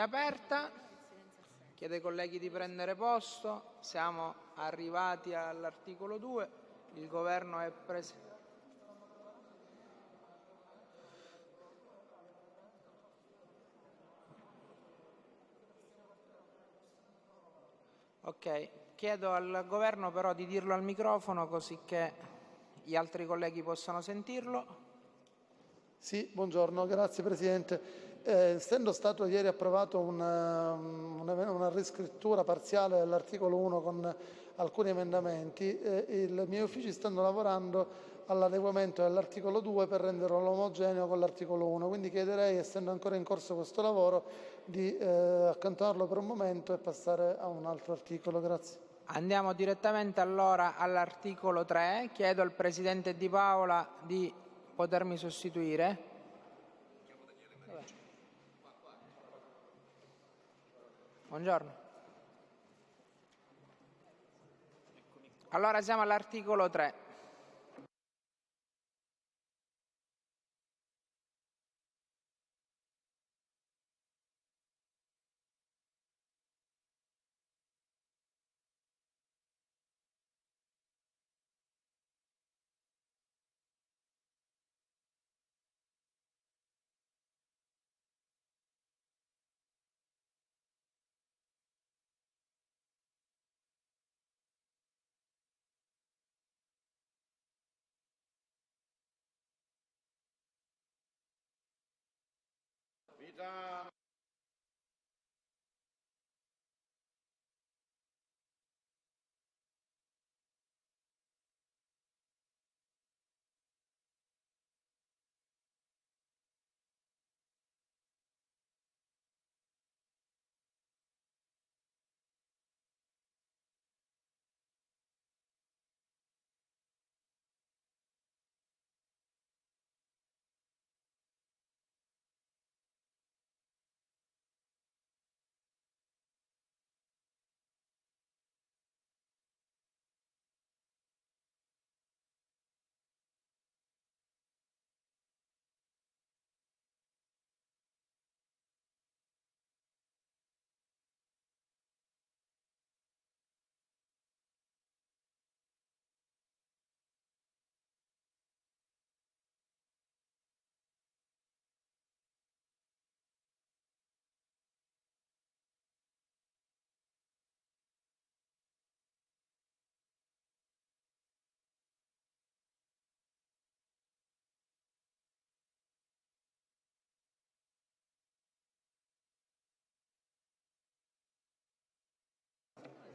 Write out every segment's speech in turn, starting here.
aperta. Chiedo ai colleghi di prendere posto. Siamo arrivati all'articolo 2. Il Governo è presente. Ok, chiedo al Governo però di dirlo al microfono così che gli altri colleghi possano sentirlo. Sì, buongiorno, grazie Presidente. Essendo stato ieri approvato una riscrittura parziale dell'articolo 1 con alcuni emendamenti, i miei uffici stanno lavorando all'adeguamento dell'articolo 2 per renderlo omogeneo con l'articolo 1, quindi chiederei, essendo ancora in corso questo lavoro, di accantonarlo per un momento e passare a un altro articolo. Grazie. Andiamo direttamente allora all'articolo 3. Chiedo al Presidente Di Paola di potermi sostituire. Buongiorno. Allora siamo all'articolo 3.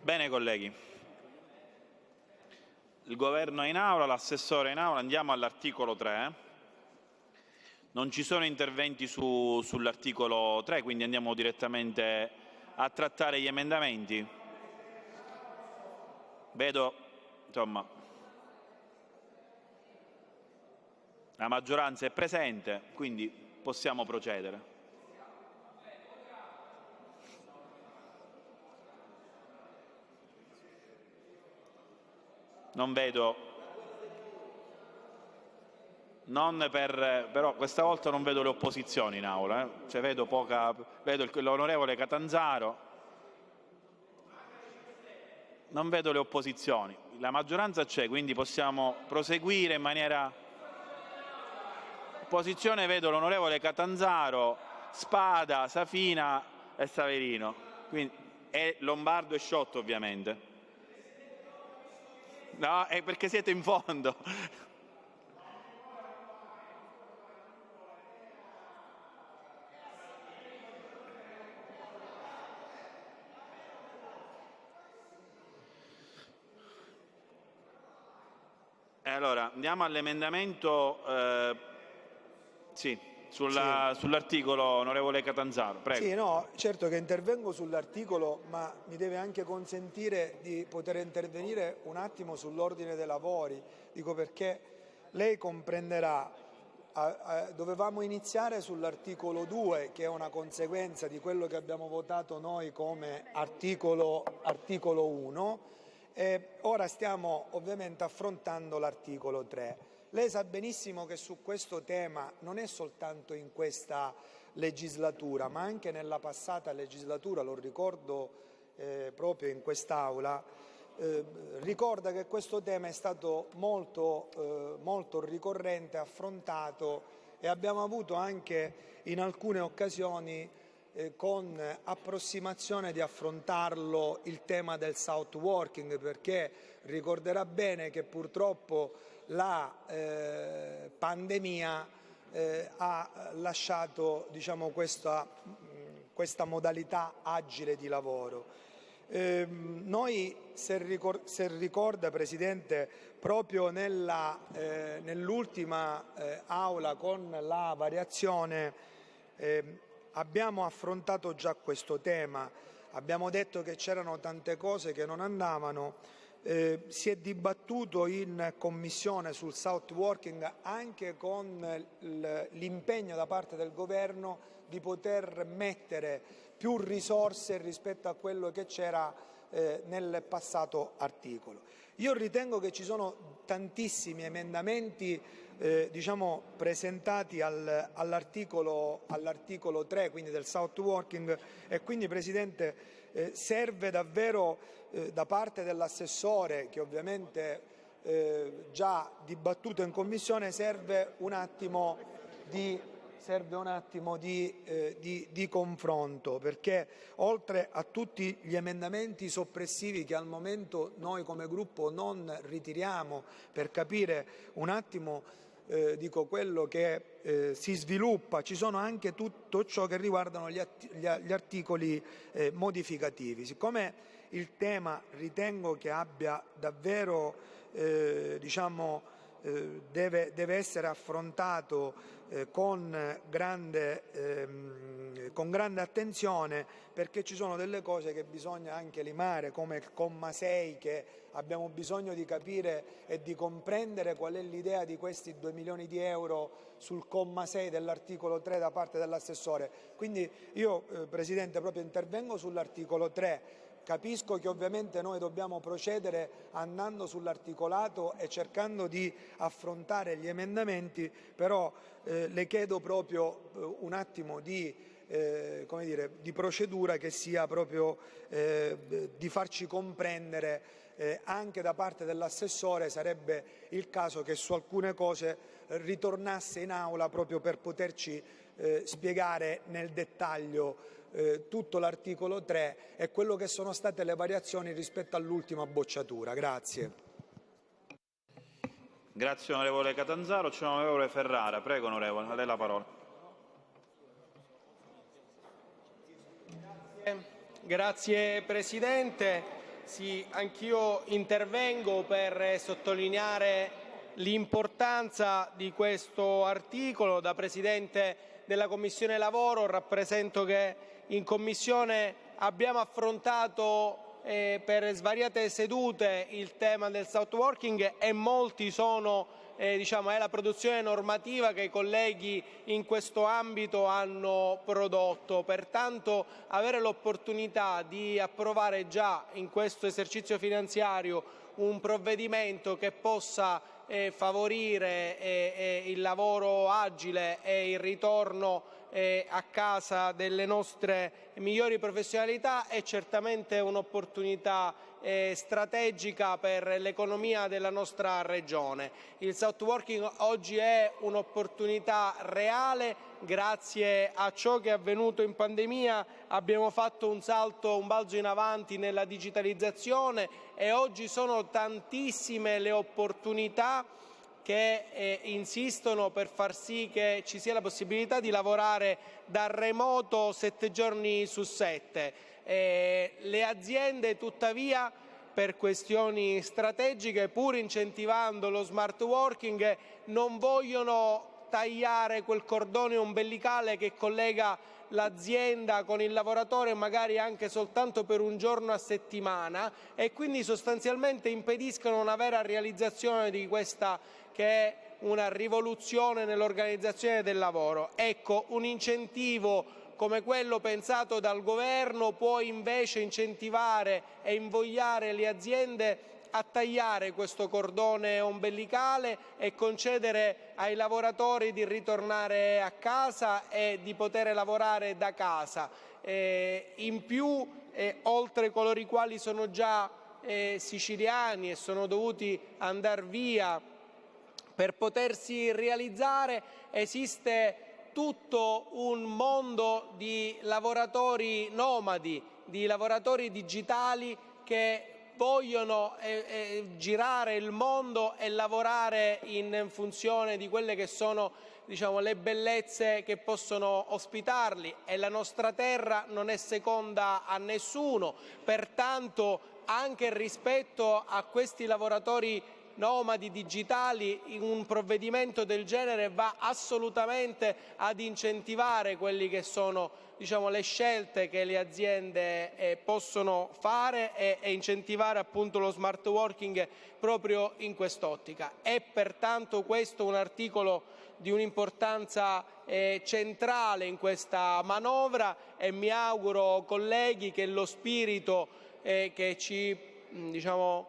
Bene colleghi, il Governo è in aula, l'assessore è in aula, andiamo all'articolo 3. Non ci sono interventi sull'articolo 3, quindi andiamo direttamente a trattare gli emendamenti. Vedo, insomma, la maggioranza è presente, quindi possiamo procedere. Non vedo, però questa volta non vedo le opposizioni in aula, cioè vedo l'onorevole Catanzaro, non vedo le opposizioni, la maggioranza c'è, quindi possiamo proseguire in maniera... Opposizione vedo l'onorevole Catanzaro, Spada, Safina e Saverino, quindi, e Lombardo e Sciotto ovviamente. No, è perché siete in fondo. Allora, andiamo all'emendamento, sull'articolo, onorevole Catanzaro, prego. Sì, no, certo che intervengo sull'articolo, ma mi deve anche consentire di poter intervenire un attimo sull'ordine dei lavori. Dico perché lei comprenderà, dovevamo iniziare sull'articolo 2, che è una conseguenza di quello che abbiamo votato noi come articolo 1, e ora stiamo ovviamente affrontando l'articolo 3. Lei sa benissimo che su questo tema non è soltanto in questa legislatura, ma anche nella passata legislatura, lo ricordo proprio in quest'Aula, ricorda che questo tema è stato molto ricorrente, affrontato, e abbiamo avuto anche in alcune occasioni con approssimazione di affrontarlo il tema del South Working, perché ricorderà bene che purtroppo la pandemia ha lasciato, diciamo, questa modalità agile di lavoro. Noi, se ricorda Presidente, proprio nell'ultima aula con la variazione abbiamo affrontato già questo tema, abbiamo detto che c'erano tante cose che non andavano, si è dibattuto in Commissione sul South Working anche con l'impegno da parte del Governo di poter mettere più risorse rispetto a quello che c'era nel passato articolo. Io ritengo che ci sono tantissimi emendamenti diciamo, presentati all'articolo 3, quindi del South Working, e quindi Presidente serve davvero da parte dell'assessore, che ovviamente già dibattuto in Commissione, serve un attimo di confronto, perché oltre a tutti gli emendamenti soppressivi che al momento noi come gruppo non ritiriamo, per capire un attimo quello che si sviluppa, ci sono anche tutto ciò che riguardano gli articoli modificativi. Siccome il tema ritengo che abbia davvero deve essere affrontato con grande attenzione, perché ci sono delle cose che bisogna anche limare, come il comma 6, che abbiamo bisogno di capire e di comprendere qual è l'idea di questi 2 milioni di euro sul comma 6 dell'articolo 3 da parte dell'assessore. Quindi io Presidente proprio intervengo sull'articolo 3. Capisco che ovviamente noi dobbiamo procedere andando sull'articolato e cercando di affrontare gli emendamenti, però le chiedo proprio un attimo di procedura, che sia proprio di farci comprendere anche da parte dell'assessore. Sarebbe il caso che su alcune cose ritornasse in aula proprio per poterci spiegare nel dettaglio tutto l'articolo 3 e quello che sono state le variazioni rispetto all'ultima bocciatura. Grazie. Grazie onorevole Catanzaro. C'è l'onorevole Ferrara. Prego onorevole, a lei la parola. Grazie Presidente. Sì, anch'io intervengo per sottolineare l'importanza di questo articolo. Da Presidente della Commissione Lavoro rappresento che in Commissione abbiamo affrontato per svariate sedute il tema del South Working e molti sono è la produzione normativa che i colleghi in questo ambito hanno prodotto. Pertanto avere l'opportunità di approvare già in questo esercizio finanziario un provvedimento che possa favorire il lavoro agile e il ritorno a casa delle nostre migliori professionalità è certamente un'opportunità strategica per l'economia della nostra regione. Il South Working oggi è un'opportunità reale. Grazie a ciò che è avvenuto in pandemia abbiamo fatto un balzo in avanti nella digitalizzazione e oggi sono tantissime le opportunità che insistono per far sì che ci sia la possibilità di lavorare da remoto 7 giorni su 7. Le aziende tuttavia, per questioni strategiche, pur incentivando lo smart working, non vogliono tagliare quel cordone ombelicale che collega l'azienda con il lavoratore, magari anche soltanto per un giorno a settimana, e quindi sostanzialmente impediscono una vera realizzazione di questa che è una rivoluzione nell'organizzazione del lavoro. Ecco, un incentivo come quello pensato dal Governo può invece incentivare e invogliare le aziende a tagliare questo cordone ombelicale e concedere ai lavoratori di ritornare a casa e di poter lavorare da casa. In più, oltre coloro i quali sono già siciliani e sono dovuti andare via per potersi realizzare, esiste tutto un mondo di lavoratori nomadi, di lavoratori digitali che vogliono girare il mondo e lavorare in funzione di quelle che sono, diciamo, le bellezze che possono ospitarli, e la nostra terra non è seconda a nessuno. Pertanto, anche rispetto a questi lavoratori nomadi digitali, un provvedimento del genere va assolutamente ad incentivare quelli che sono, diciamo, le scelte che le aziende possono fare e incentivare appunto lo smart working proprio in quest'ottica. È pertanto questo un articolo di un'importanza centrale in questa manovra, e mi auguro, colleghi, che lo spirito che ci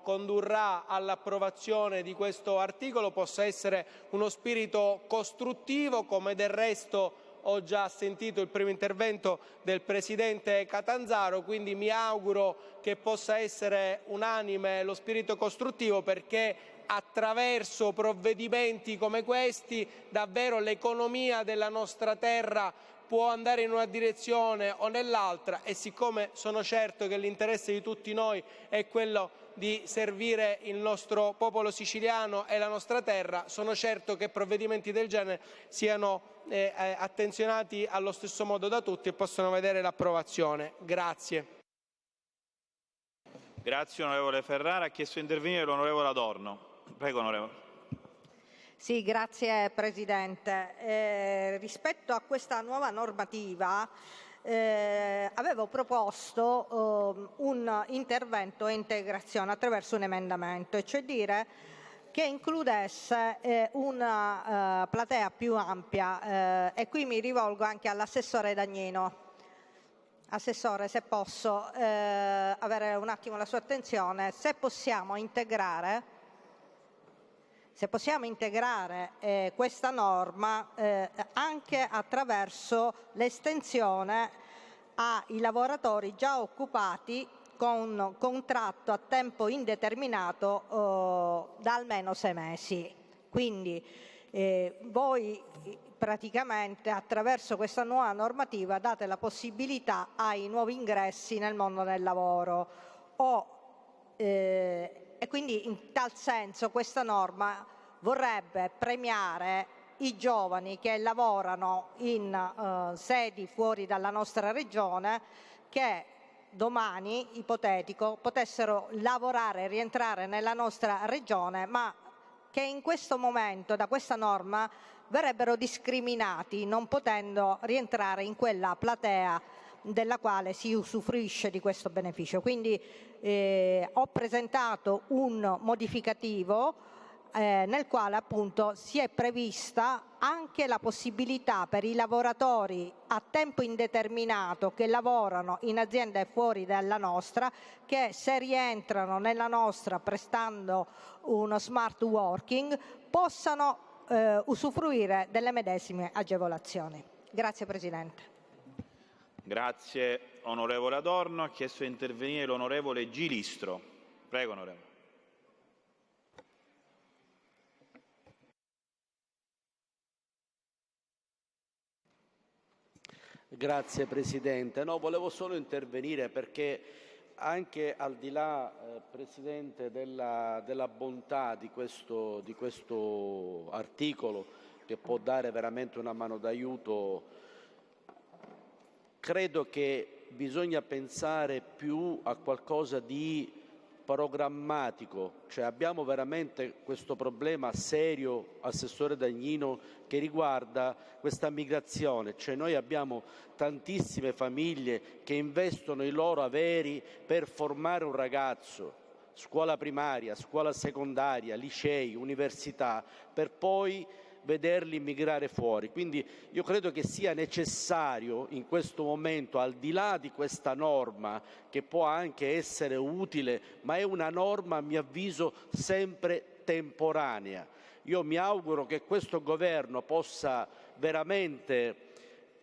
condurrà all'approvazione di questo articolo possa essere uno spirito costruttivo, come del resto ho già sentito il primo intervento del Presidente Catanzaro. Quindi mi auguro che possa essere unanime lo spirito costruttivo, perché attraverso provvedimenti come questi davvero l'economia della nostra terra può andare in una direzione o nell'altra, e siccome sono certo che l'interesse di tutti noi è quello di servire il nostro popolo siciliano e la nostra terra, sono certo che provvedimenti del genere siano attenzionati allo stesso modo da tutti e possano vedere l'approvazione. Grazie. Grazie onorevole Ferrara. Ha chiesto di intervenire l'onorevole Adorno. Prego onorevole. Sì, grazie Presidente. Rispetto a questa nuova normativa avevo proposto un intervento e integrazione attraverso un emendamento, e cioè dire che includesse una platea più ampia, e qui mi rivolgo anche all'assessore Dagnino. Assessore, se posso avere un attimo la sua attenzione, se possiamo integrare questa norma anche attraverso l'estensione ai lavoratori già occupati con contratto a tempo indeterminato da almeno 6 mesi. Quindi voi praticamente attraverso questa nuova normativa date la possibilità ai nuovi ingressi nel mondo del lavoro e quindi in tal senso questa norma vorrebbe premiare i giovani che lavorano in sedi fuori dalla nostra regione, che domani, ipotetico, potessero lavorare e rientrare nella nostra regione, ma che in questo momento da questa norma verrebbero discriminati, non potendo rientrare in quella platea della quale si usufruisce di questo beneficio. Quindi ho presentato un modificativo nel quale appunto si è prevista anche la possibilità per i lavoratori a tempo indeterminato che lavorano in aziende fuori dalla nostra, che se rientrano nella nostra prestando uno smart working possano usufruire delle medesime agevolazioni. Grazie Presidente. Grazie onorevole Adorno. Ha chiesto di intervenire l'onorevole Gilistro. Prego onorevole. Grazie Presidente. No, volevo solo intervenire perché anche al di là, Presidente, della bontà di questo articolo, che può dare veramente una mano d'aiuto, credo che bisogna pensare più a qualcosa di programmatico, cioè abbiamo veramente questo problema serio, Assessore Dagnino, che riguarda questa migrazione, cioè noi abbiamo tantissime famiglie che investono i loro averi per formare un ragazzo, scuola primaria, scuola secondaria, licei, università, per poi vederli migrare fuori. Quindi io credo che sia necessario in questo momento, al di là di questa norma che può anche essere utile, ma è una norma a mio avviso sempre temporanea. Io mi auguro che questo governo possa veramente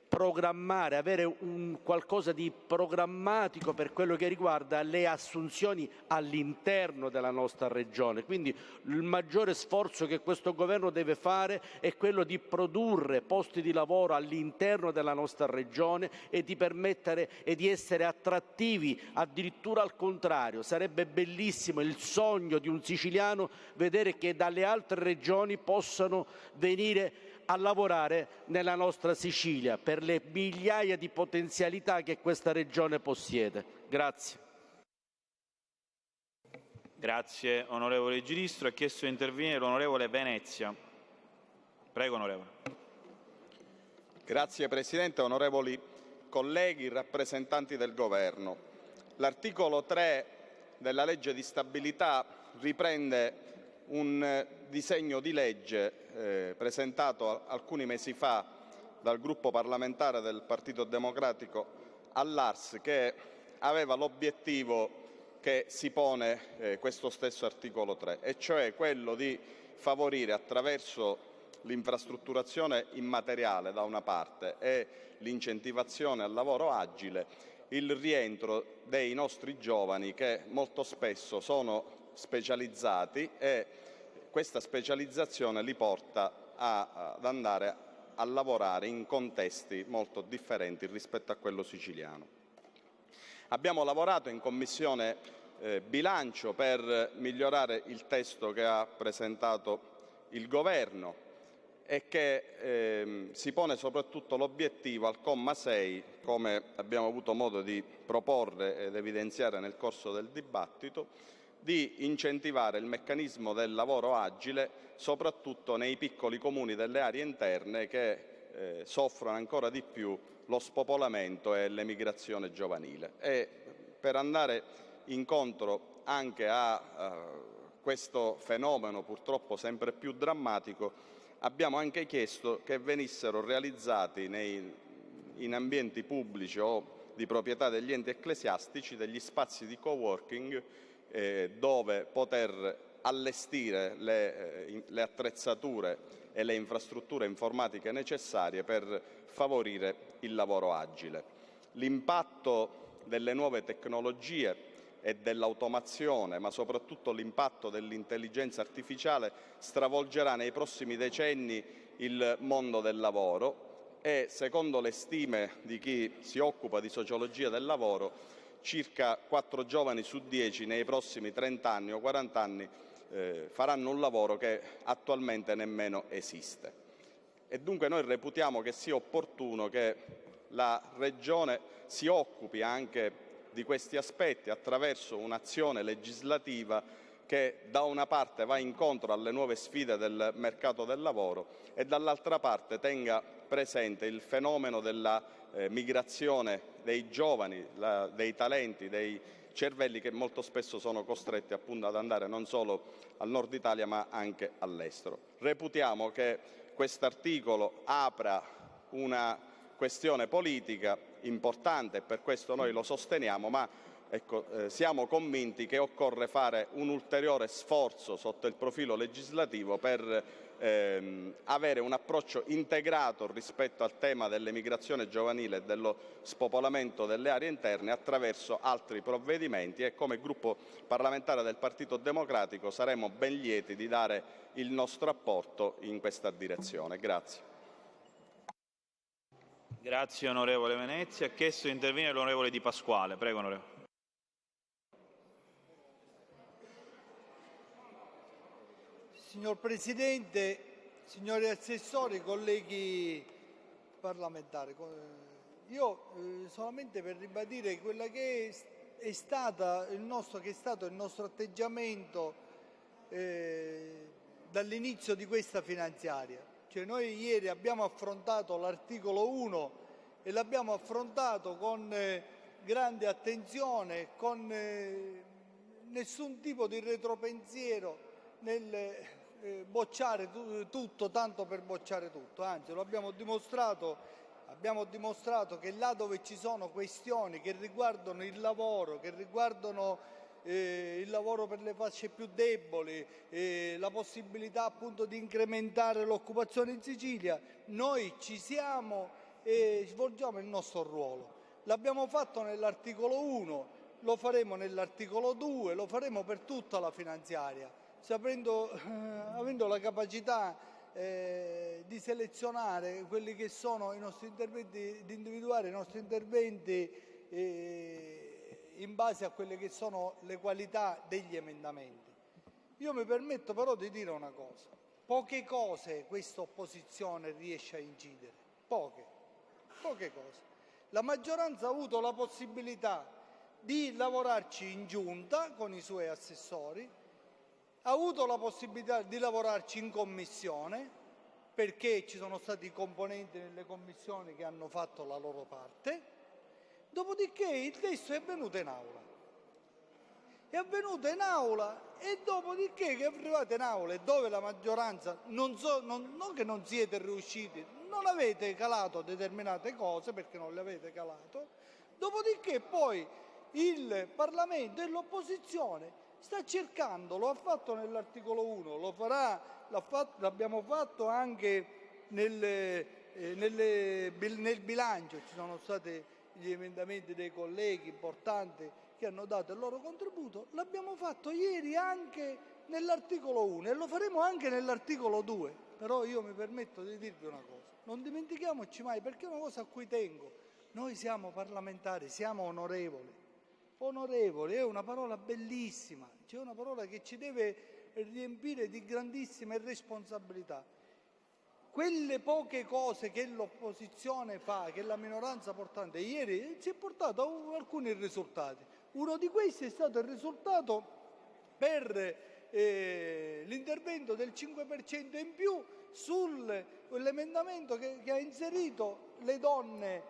programmare, avere un qualcosa di programmatico per quello che riguarda le assunzioni all'interno della nostra regione. Quindi il maggiore sforzo che questo governo deve fare è quello di produrre posti di lavoro all'interno della nostra regione e di permettere e di essere attrattivi, addirittura al contrario. Sarebbe bellissimo, il sogno di un siciliano, vedere che dalle altre regioni possano venire a lavorare nella nostra Sicilia per le migliaia di potenzialità che questa regione possiede. Grazie. Grazie onorevole Giristro. Ha chiesto di intervenire l'onorevole Venezia. Prego onorevole. Grazie Presidente, onorevoli colleghi, rappresentanti del Governo. L'articolo 3 della legge di stabilità riprende un disegno di legge presentato alcuni mesi fa dal gruppo parlamentare del Partito Democratico all'Ars, che aveva l'obiettivo che si pone questo stesso articolo 3, e cioè quello di favorire, attraverso l'infrastrutturazione immateriale da una parte e l'incentivazione al lavoro agile, il rientro dei nostri giovani che molto spesso sono specializzati e questa specializzazione li porta ad andare a lavorare in contesti molto differenti rispetto a quello siciliano. Abbiamo lavorato in Commissione Bilancio per migliorare il testo che ha presentato il Governo e che si pone soprattutto l'obiettivo al comma 6, come abbiamo avuto modo di proporre ed evidenziare nel corso del dibattito, di incentivare il meccanismo del lavoro agile soprattutto nei piccoli comuni delle aree interne che soffrono ancora di più lo spopolamento e l'emigrazione giovanile. E per andare incontro anche a questo fenomeno purtroppo sempre più drammatico, abbiamo anche chiesto che venissero realizzati in ambienti pubblici o di proprietà degli enti ecclesiastici degli spazi di coworking dove poter allestire le attrezzature e le infrastrutture informatiche necessarie per favorire il lavoro agile. L'impatto delle nuove tecnologie e dell'automazione, ma soprattutto l'impatto dell'intelligenza artificiale, stravolgerà nei prossimi decenni il mondo del lavoro e, secondo le stime di chi si occupa di sociologia del lavoro, circa 4 giovani su 10 nei prossimi 30 anni o 40 anni faranno un lavoro che attualmente nemmeno esiste. E dunque noi reputiamo che sia opportuno che la Regione si occupi anche di questi aspetti attraverso un'azione legislativa che da una parte va incontro alle nuove sfide del mercato del lavoro e dall'altra parte tenga presente il fenomeno della migrazione dei giovani, dei talenti, dei cervelli che molto spesso sono costretti appunto ad andare non solo al nord Italia ma anche all'estero. Reputiamo che quest'articolo apra una questione politica importante e per questo noi lo sosteniamo, ma siamo convinti che occorre fare un ulteriore sforzo sotto il profilo legislativo per avere un approccio integrato rispetto al tema dell'emigrazione giovanile e dello spopolamento delle aree interne attraverso altri provvedimenti e come gruppo parlamentare del Partito Democratico saremo ben lieti di dare il nostro apporto in questa direzione. Grazie. Grazie onorevole Venezia. Ha chiesto di intervenire l'onorevole Di Pasquale. Prego onorevole. Signor Presidente, signori assessori, colleghi parlamentari, io solamente per ribadire quella che è stato il nostro atteggiamento dall'inizio di questa finanziaria. Cioè noi ieri abbiamo affrontato l'articolo 1 e l'abbiamo affrontato con grande attenzione, con nessun tipo di retropensiero bocciare tutto tanto per bocciare tutto, anzi lo abbiamo dimostrato che là dove ci sono questioni che riguardano il lavoro, il lavoro per le fasce più deboli, la possibilità appunto di incrementare l'occupazione in Sicilia, noi ci siamo e svolgiamo il nostro ruolo. L'abbiamo fatto nell'articolo 1, lo faremo nell'articolo 2, lo faremo per tutta la finanziaria, avendo la capacità di selezionare quelli che sono i nostri interventi, di individuare i nostri interventi in base a quelle che sono le qualità degli emendamenti. Io mi permetto però di dire una cosa: poche cose questa opposizione riesce a incidere, poche cose. La maggioranza ha avuto la possibilità di lavorarci in giunta con i suoi assessori, ha avuto la possibilità di lavorarci in commissione, perché ci sono stati componenti nelle commissioni che hanno fatto la loro parte, dopodiché il testo è venuto in aula. E dopodiché che è arrivato in aula e dove la maggioranza, non che non siete riusciti, non avete calato determinate cose perché non le avete calato, dopodiché poi il Parlamento e l'opposizione sta cercando, lo ha fatto nell'articolo 1, lo farà, l'abbiamo fatto anche nel bilancio, ci sono stati gli emendamenti dei colleghi importanti che hanno dato il loro contributo, l'abbiamo fatto ieri anche nell'articolo 1 e lo faremo anche nell'articolo 2. Però io mi permetto di dirvi una cosa: non dimentichiamoci mai, perché è una cosa a cui tengo, noi siamo parlamentari, siamo onorevoli, è una parola bellissima, c'è una parola che ci deve riempire di grandissime responsabilità. Quelle poche cose che l'opposizione fa, che la minoranza portante ieri si è portato a alcuni risultati. Uno di questi è stato il risultato per l'intervento del 5% in più sull'emendamento che ha inserito le donne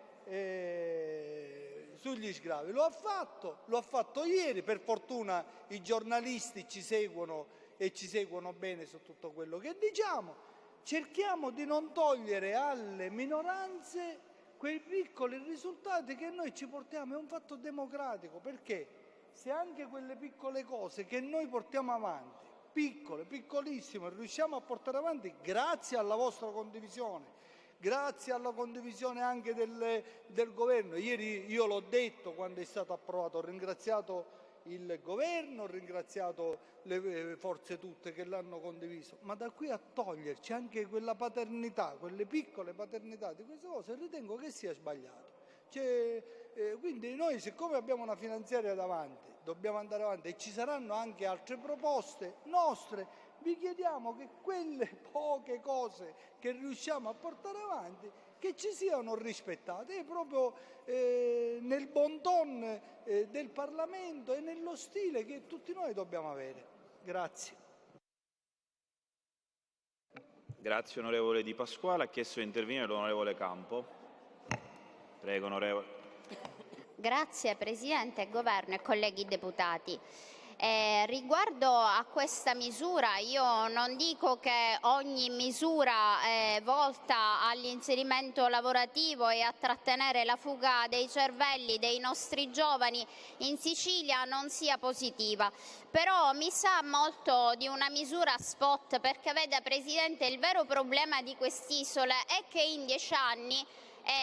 sugli sgravi. Lo ha fatto ieri, per fortuna i giornalisti ci seguono e ci seguono bene su tutto quello che diciamo. Cerchiamo di non togliere alle minoranze quei piccoli risultati che noi ci portiamo, è un fatto democratico, perché se anche quelle piccole cose che noi portiamo avanti, piccole, piccolissime, riusciamo a portare avanti grazie alla vostra condivisione, grazie alla condivisione anche del governo. Ieri io l'ho detto quando è stato approvato, ho ringraziato il governo, ho ringraziato le forze tutte che l'hanno condiviso, ma da qui a toglierci anche quella paternità, quelle piccole paternità di queste cose, ritengo che sia sbagliato. Quindi noi, siccome abbiamo una finanziaria davanti, dobbiamo andare avanti e ci saranno anche altre proposte nostre, vi chiediamo che quelle poche cose che riusciamo a portare avanti che ci siano rispettate, proprio nel bon ton del Parlamento e nello stile che tutti noi dobbiamo avere. Grazie. Grazie onorevole Di Pasquale. Ha chiesto di intervenire l'onorevole Campo. Prego onorevole. Grazie Presidente, Governo e colleghi deputati. Riguardo a questa misura, io non dico che ogni misura volta all'inserimento lavorativo e a trattenere la fuga dei cervelli dei nostri giovani in Sicilia non sia positiva, però mi sa molto di una misura spot, perché vede Presidente, il vero problema di quest'isola è che in 10 anni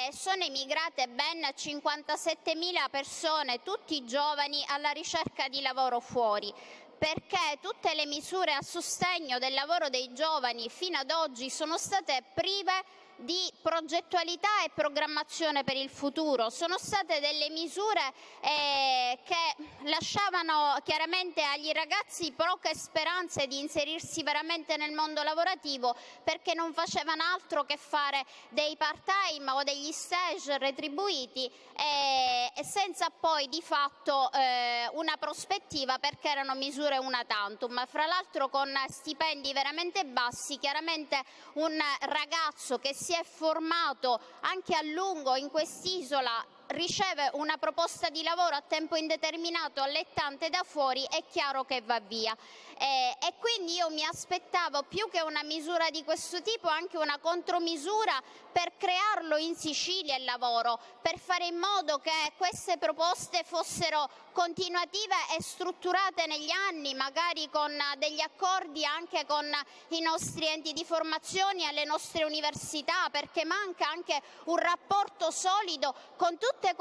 sono emigrate ben 57.000 persone, tutti giovani, alla ricerca di lavoro fuori, perché tutte le misure a sostegno del lavoro dei giovani fino ad oggi sono state prive di progettualità e programmazione per il futuro. Sono state delle misure che lasciavano chiaramente agli ragazzi poche speranze di inserirsi veramente nel mondo lavorativo, perché non facevano altro che fare dei part-time o degli stage retribuiti senza poi di fatto una prospettiva, perché erano misure una tantum. Fra l'altro con stipendi veramente bassi, chiaramente un ragazzo che si è formato anche a lungo in quest'isola riceve una proposta di lavoro a tempo indeterminato allettante da fuori, è chiaro che va via. E quindi io mi aspettavo, più che una misura di questo tipo, anche una contromisura per crearlo in Sicilia il lavoro, per fare in modo che queste proposte fossero continuative e strutturate negli anni, magari con degli accordi anche con i nostri enti di formazione e le nostre università, perché manca anche un rapporto solido con tutte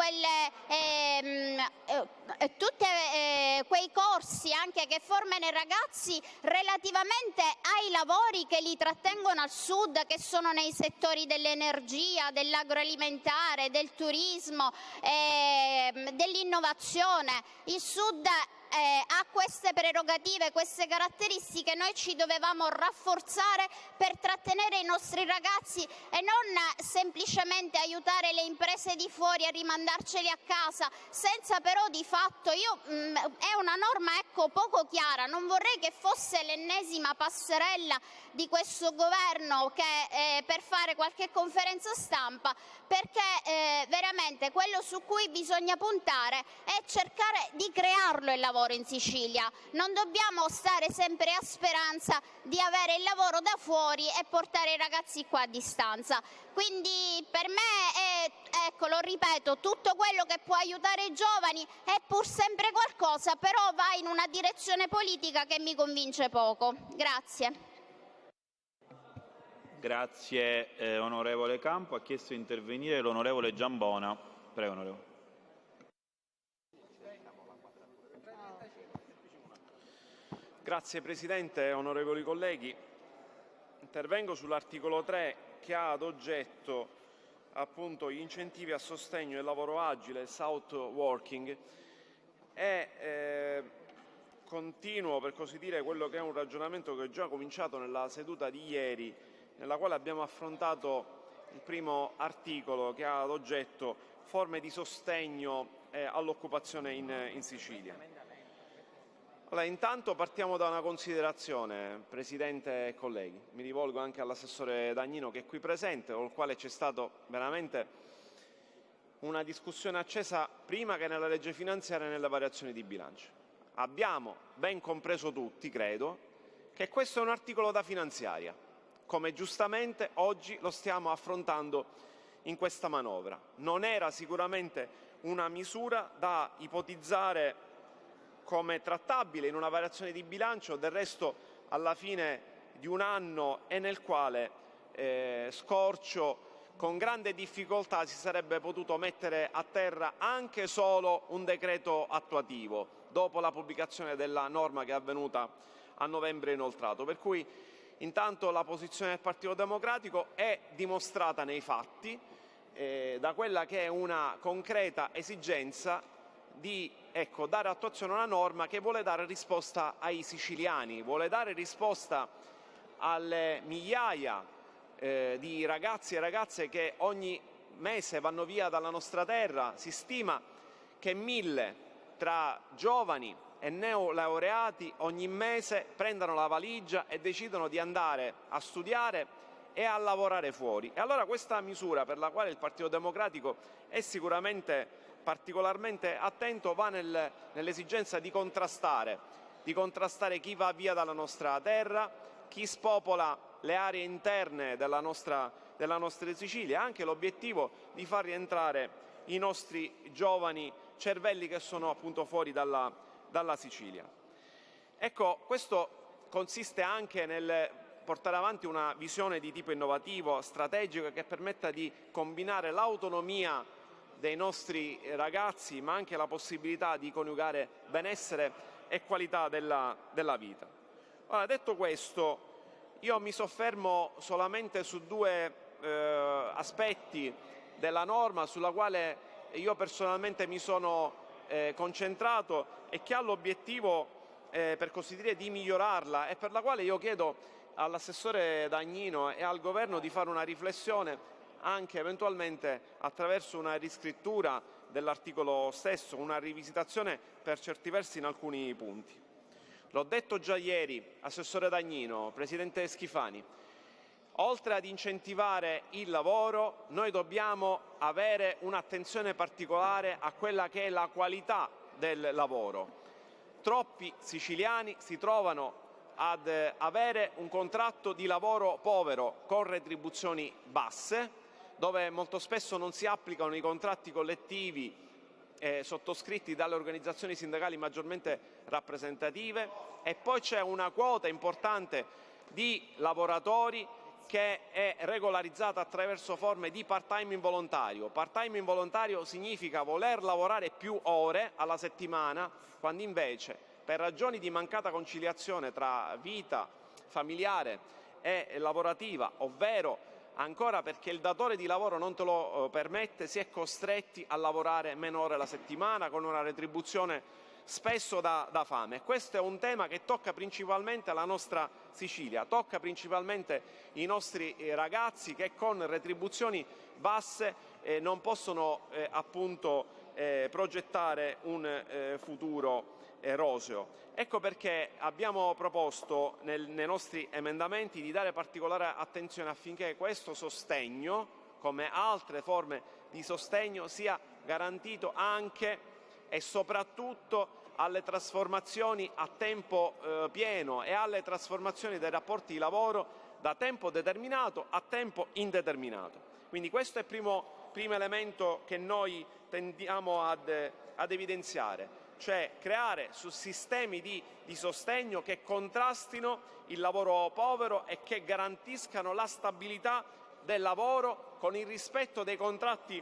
quei corsi anche che formano i ragazzi relativamente ai lavori che li trattengono al sud, che sono nei settori dell'energia, dell'agroalimentare, del turismo, dell'innovazione. Il sud ha queste prerogative, queste caratteristiche, noi ci dovevamo rafforzare per trattenere i nostri ragazzi e non semplicemente aiutare le imprese di fuori a rimandarceli a casa, senza però di fatto, è una norma poco chiara, non vorrei che fosse l'ennesima passerella di questo governo per fare qualche conferenza stampa, perché veramente quello su cui bisogna puntare è cercare di crearlo il lavoro in Sicilia. Non dobbiamo stare sempre a speranza di avere il lavoro da fuori e portare i ragazzi qua a distanza. Quindi per me lo ripeto, tutto quello che può aiutare i giovani è pur sempre qualcosa, però va in una direzione politica che mi convince poco. Grazie. Grazie onorevole Campo. Ha chiesto di intervenire l'onorevole Giambona. Prego, onorevole. Grazie Presidente, onorevoli colleghi. Intervengo sull'articolo 3 che ha ad oggetto appunto gli incentivi a sostegno del lavoro agile, il South Working, e continuo per così dire quello che è un ragionamento che ho già cominciato nella seduta di ieri, nella quale abbiamo affrontato il primo articolo che ha ad oggetto forme di sostegno all'occupazione in Sicilia. Allora, intanto partiamo da una considerazione, Presidente e colleghi. Mi rivolgo anche all'assessore Dagnino che è qui presente, con il quale c'è stata veramente una discussione accesa prima che nella legge finanziaria e nelle variazioni di bilancio. Abbiamo ben compreso tutti, credo, che questo è un articolo da finanziaria, come giustamente oggi lo stiamo affrontando in questa manovra. Non era sicuramente una misura da ipotizzare come trattabile in una variazione di bilancio, del resto alla fine di un anno e nel quale scorcio con grande difficoltà si sarebbe potuto mettere a terra anche solo un decreto attuativo dopo la pubblicazione della norma che è avvenuta a novembre inoltrato. Per cui intanto la posizione del Partito Democratico è dimostrata nei fatti da quella che è una concreta esigenza di dare attuazione a una norma che vuole dare risposta ai siciliani, vuole dare risposta alle migliaia di ragazzi e ragazze che ogni mese vanno via dalla nostra terra. Si stima che 1000 tra giovani e neolaureati ogni mese prendano la valigia e decidono di andare a studiare e a lavorare fuori. E allora questa misura, per la quale il Partito Democratico è sicuramente particolarmente attento, va nell'esigenza di contrastare chi va via dalla nostra terra, chi spopola le aree interne della nostra Sicilia, anche l'obiettivo di far rientrare i nostri giovani cervelli che sono appunto fuori dalla Sicilia. Ecco, questo consiste anche nel portare avanti una visione di tipo innovativo, strategico, che permetta di combinare l'autonomia dei nostri ragazzi, ma anche la possibilità di coniugare benessere e qualità della vita. Ora, detto questo, io mi soffermo solamente su due aspetti della norma sulla quale io personalmente mi sono concentrato e che ha l'obiettivo, per così dire, di migliorarla, e per la quale io chiedo all'assessore Dagnino e al Governo di fare una riflessione anche eventualmente attraverso una riscrittura dell'articolo stesso, una rivisitazione per certi versi in alcuni punti. L'ho detto già ieri, assessore Dagnino, presidente Schifani, oltre ad incentivare il lavoro, noi dobbiamo avere un'attenzione particolare a quella che è la qualità del lavoro. Troppi siciliani si trovano ad avere un contratto di lavoro povero con retribuzioni basse, dove molto spesso non si applicano i contratti collettivi sottoscritti dalle organizzazioni sindacali maggiormente rappresentative, e poi c'è una quota importante di lavoratori che è regolarizzata attraverso forme di part-time involontario. Part-time involontario significa voler lavorare più ore alla settimana, quando invece, per ragioni di mancata conciliazione tra vita familiare e lavorativa, ovvero ancora perché il datore di lavoro non te lo permette, si è costretti a lavorare meno ore alla settimana con una retribuzione spesso da fame. Questo è un tema che tocca principalmente la nostra Sicilia, tocca principalmente i nostri ragazzi che con retribuzioni basse non possono appunto progettare un futuro roseo. Ecco perché abbiamo proposto nei nostri emendamenti di dare particolare attenzione affinché questo sostegno, come altre forme di sostegno, sia garantito anche e soprattutto alle trasformazioni a tempo pieno e alle trasformazioni dei rapporti di lavoro da tempo determinato a tempo indeterminato. Quindi questo è il primo elemento che noi tendiamo ad evidenziare, cioè creare sistemi di sostegno che contrastino il lavoro povero e che garantiscano la stabilità del lavoro con il rispetto dei contratti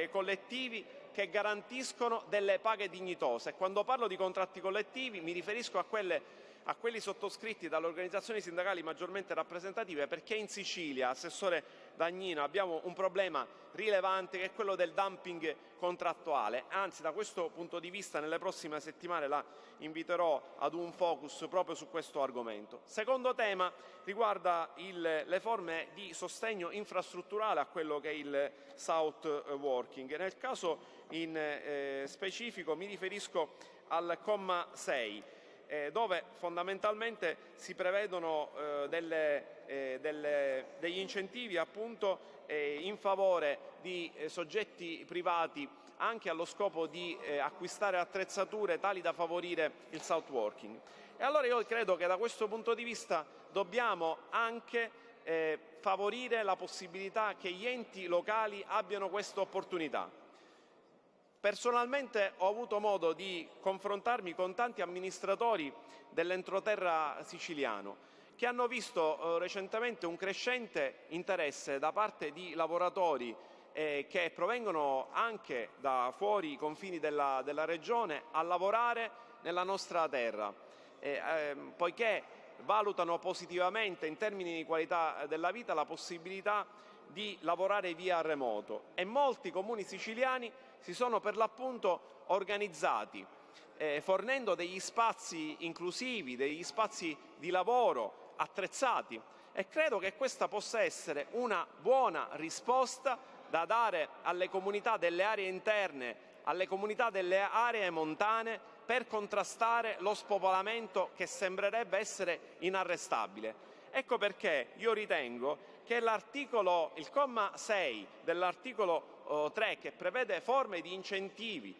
collettivi che garantiscono delle paghe dignitose. E quando parlo di contratti collettivi mi riferisco a quelli sottoscritti dalle organizzazioni sindacali maggiormente rappresentative, perché in Sicilia, Assessore Dagnino, abbiamo un problema rilevante che è quello del dumping contrattuale. Anzi, da questo punto di vista nelle prossime settimane la inviterò ad un focus proprio su questo argomento. Secondo tema riguarda le forme di sostegno infrastrutturale a quello che è il South Working. Nel caso in specifico mi riferisco al comma 6, dove fondamentalmente si prevedono degli incentivi appunto in favore di soggetti privati anche allo scopo di acquistare attrezzature tali da favorire il South Working. E allora io credo che da questo punto di vista dobbiamo anche favorire la possibilità che gli enti locali abbiano questa opportunità. Personalmente ho avuto modo di confrontarmi con tanti amministratori dell'entroterra siciliano che hanno visto recentemente un crescente interesse da parte di lavoratori che provengono anche da fuori i confini della regione a lavorare nella nostra terra, poiché valutano positivamente in termini di qualità della vita la possibilità di lavorare via remoto, e molti comuni siciliani si sono per l'appunto organizzati fornendo degli spazi inclusivi, degli spazi di lavoro attrezzati, e credo che questa possa essere una buona risposta da dare alle comunità delle aree interne, alle comunità delle aree montane, per contrastare lo spopolamento che sembrerebbe essere inarrestabile. Ecco perché io ritengo che il comma 6 dell'articolo 3, che prevede forme di incentivi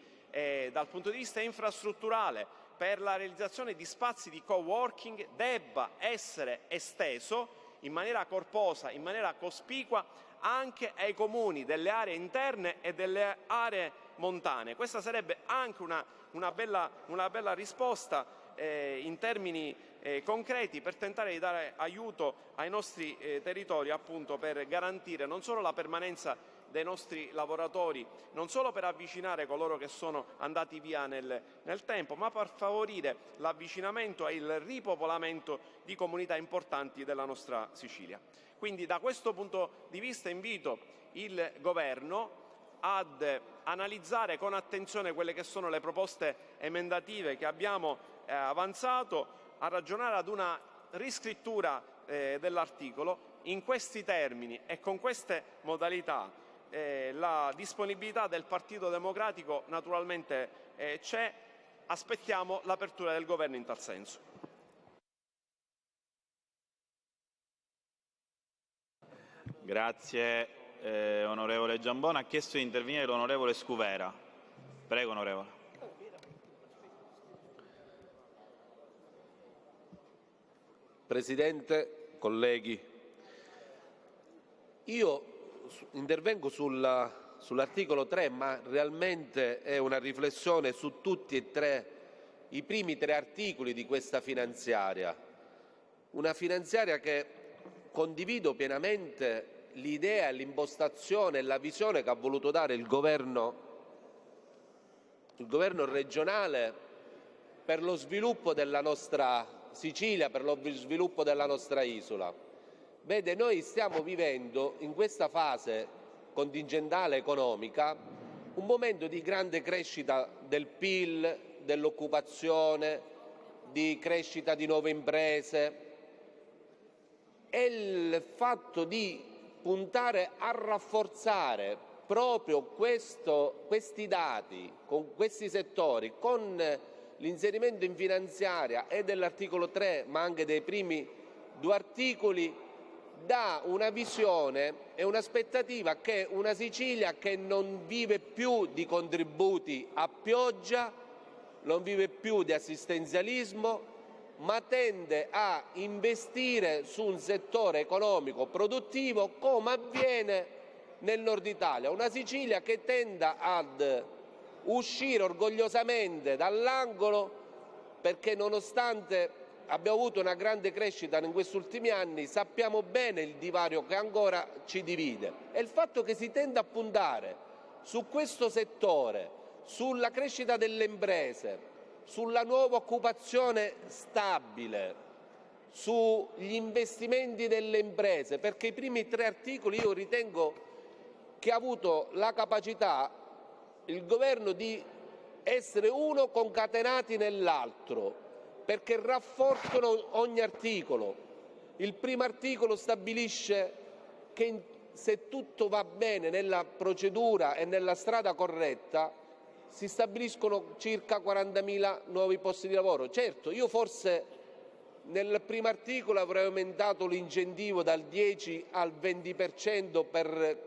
dal punto di vista infrastrutturale per la realizzazione di spazi di coworking, debba essere esteso in maniera corposa, in maniera cospicua, anche ai comuni delle aree interne e delle aree montane. Questa sarebbe anche una bella risposta in termini concreti per tentare di dare aiuto ai nostri territori, appunto per garantire non solo la permanenza dei nostri lavoratori, non solo per avvicinare coloro che sono andati via nel tempo, ma per favorire l'avvicinamento e il ripopolamento di comunità importanti della nostra Sicilia. Quindi da questo punto di vista invito il Governo ad analizzare con attenzione quelle che sono le proposte emendative che abbiamo avanzato, a ragionare ad una riscrittura dell'articolo in questi termini e con queste modalità. La disponibilità del Partito Democratico naturalmente c'è, aspettiamo l'apertura del Governo in tal senso. Grazie onorevole Giambona. Ha chiesto di intervenire l'onorevole Scuvera. Prego onorevole. Presidente, colleghi, io intervengo sull'articolo 3, ma realmente è una riflessione su tutti e tre i primi tre articoli di questa finanziaria. Una finanziaria che condivido pienamente l'idea, l'impostazione e la visione che ha voluto dare il governo regionale per lo sviluppo della nostra Sicilia, per lo sviluppo della nostra isola. Vede, noi stiamo vivendo in questa fase contingentale economica un momento di grande crescita del PIL, dell'occupazione, di crescita di nuove imprese, e il fatto di puntare a rafforzare proprio questi dati, con questi settori, con l'inserimento in finanziaria e dell'articolo 3, ma anche dei primi due articoli, dà una visione e un'aspettativa che una Sicilia che non vive più di contributi a pioggia, non vive più di assistenzialismo, ma tende a investire su un settore economico produttivo come avviene nel nord Italia. Una Sicilia che tenda ad uscire orgogliosamente dall'angolo, perché nonostante abbiamo avuto una grande crescita in questi ultimi anni, sappiamo bene il divario che ancora ci divide. E il fatto che si tenda a puntare su questo settore, sulla crescita delle imprese, sulla nuova occupazione stabile, sugli investimenti delle imprese, perché i primi tre articoli io ritengo che ha avuto la capacità il governo di essere uno concatenati nell'altro, perché rafforzano ogni articolo. Il primo articolo stabilisce che se tutto va bene nella procedura e nella strada corretta si stabiliscono circa 40.000 nuovi posti di lavoro. Certo, io forse nel primo articolo avrei aumentato l'incentivo dal 10 al 20% per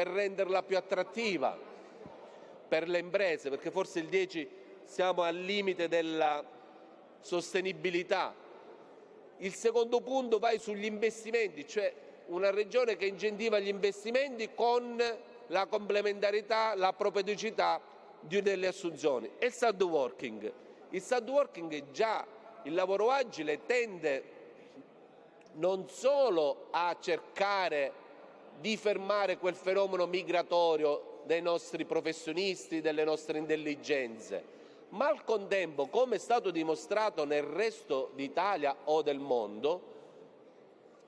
renderla più attrattiva per le imprese, perché forse il 10 siamo al limite della sostenibilità. Il secondo punto va sugli investimenti, cioè una regione che incentiva gli investimenti con la complementarità, la propedeuticità delle assunzioni. E il sad working. Il sad working, già il lavoro agile, tende non solo a cercare di fermare quel fenomeno migratorio dei nostri professionisti, delle nostre intelligenze, ma al contempo, come è stato dimostrato nel resto d'Italia o del mondo,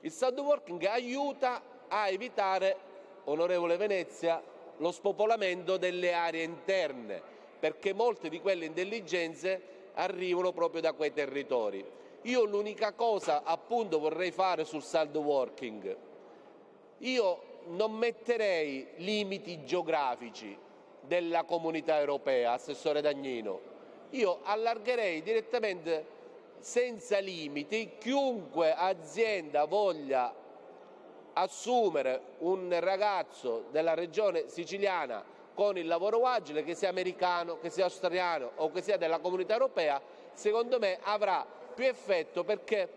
il sad working aiuta a evitare, onorevole Venezia, lo spopolamento delle aree interne, perché molte di quelle intelligenze arrivano proprio da quei territori. Io l'unica cosa appunto vorrei fare sul sad working, io non metterei limiti geografici della comunità europea, assessore Dagnino, io allargherei direttamente senza limiti, chiunque azienda voglia assumere un ragazzo della regione siciliana con il lavoro agile, che sia americano, che sia australiano o che sia della comunità europea, secondo me avrà più effetto, perché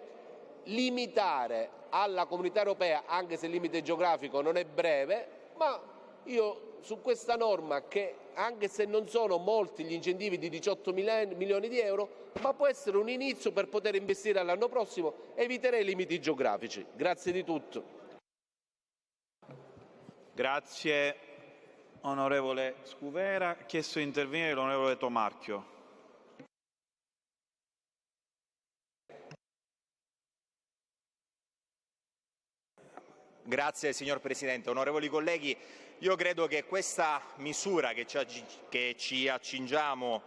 limitare alla comunità europea, anche se il limite geografico non è breve, ma io su questa norma, che anche se non sono molti gli incentivi di 18 milioni di euro, ma può essere un inizio per poter investire l'anno prossimo, eviterei i limiti geografici. Grazie di tutto. Grazie onorevole Scuvera. Ha chiesto di intervenire l'onorevole Tomarchio. Grazie signor Presidente. Onorevoli colleghi, io credo che questa misura che ci accingiamo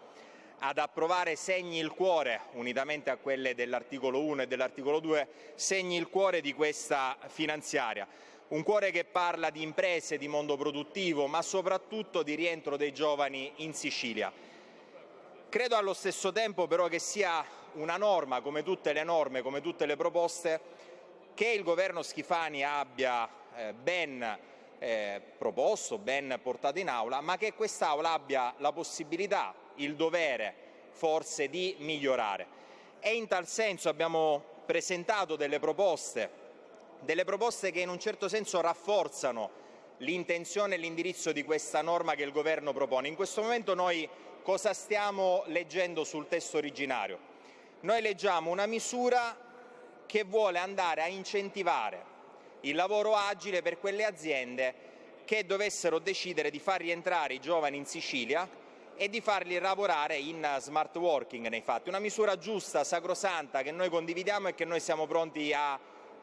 ad approvare segni il cuore, unitamente a quelle dell'articolo 1 e dell'articolo 2, segni il cuore di questa finanziaria. Un cuore che parla di imprese, di mondo produttivo, ma soprattutto di rientro dei giovani in Sicilia. Credo allo stesso tempo però che sia una norma, come tutte le norme, come tutte le proposte, che il governo Schifani abbia ben proposto, ben portato in aula, ma che quest'Aula abbia la possibilità, il dovere forse di migliorare. E in tal senso abbiamo presentato delle proposte che in un certo senso rafforzano l'intenzione e l'indirizzo di questa norma che il Governo propone. In questo momento noi cosa stiamo leggendo sul testo originario? Noi leggiamo una misura che vuole andare a incentivare il lavoro agile per quelle aziende che dovessero decidere di far rientrare i giovani in Sicilia e di farli lavorare in smart working nei fatti. Una misura giusta, sacrosanta, che noi condividiamo e che noi siamo pronti ad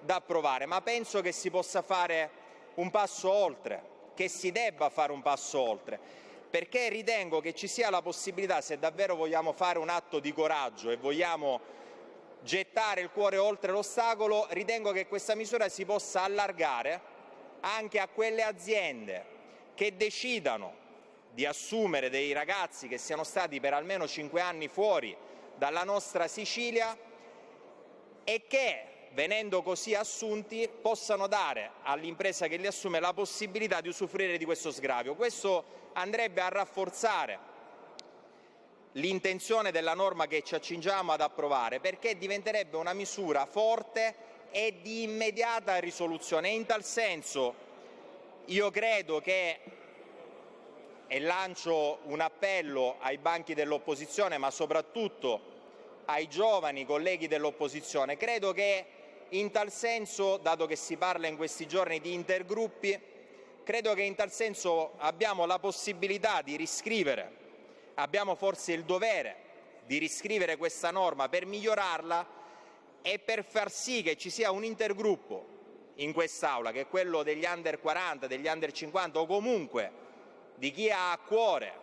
approvare, ma penso che si possa fare un passo oltre, che si debba fare un passo oltre, perché ritengo che ci sia la possibilità, se davvero vogliamo fare un atto di coraggio e vogliamo gettare il cuore oltre l'ostacolo, ritengo che questa misura si possa allargare anche a quelle aziende che decidano di assumere dei ragazzi che siano stati per almeno 5 anni fuori dalla nostra Sicilia e che, venendo così assunti, possano dare all'impresa che li assume la possibilità di usufruire di questo sgravio. Questo andrebbe a rafforzare l'intenzione della norma che ci accingiamo ad approvare, perché diventerebbe una misura forte e di immediata risoluzione. E in tal senso io credo che, e lancio un appello ai banchi dell'opposizione, ma soprattutto ai giovani colleghi dell'opposizione, credo che in tal senso, dato che si parla in questi giorni di intergruppi, credo che in tal senso abbiamo la possibilità di riscrivere, abbiamo forse il dovere di riscrivere questa norma per migliorarla e per far sì che ci sia un intergruppo in quest'Aula, che è quello degli under 40, degli under 50 o comunque di chi ha a cuore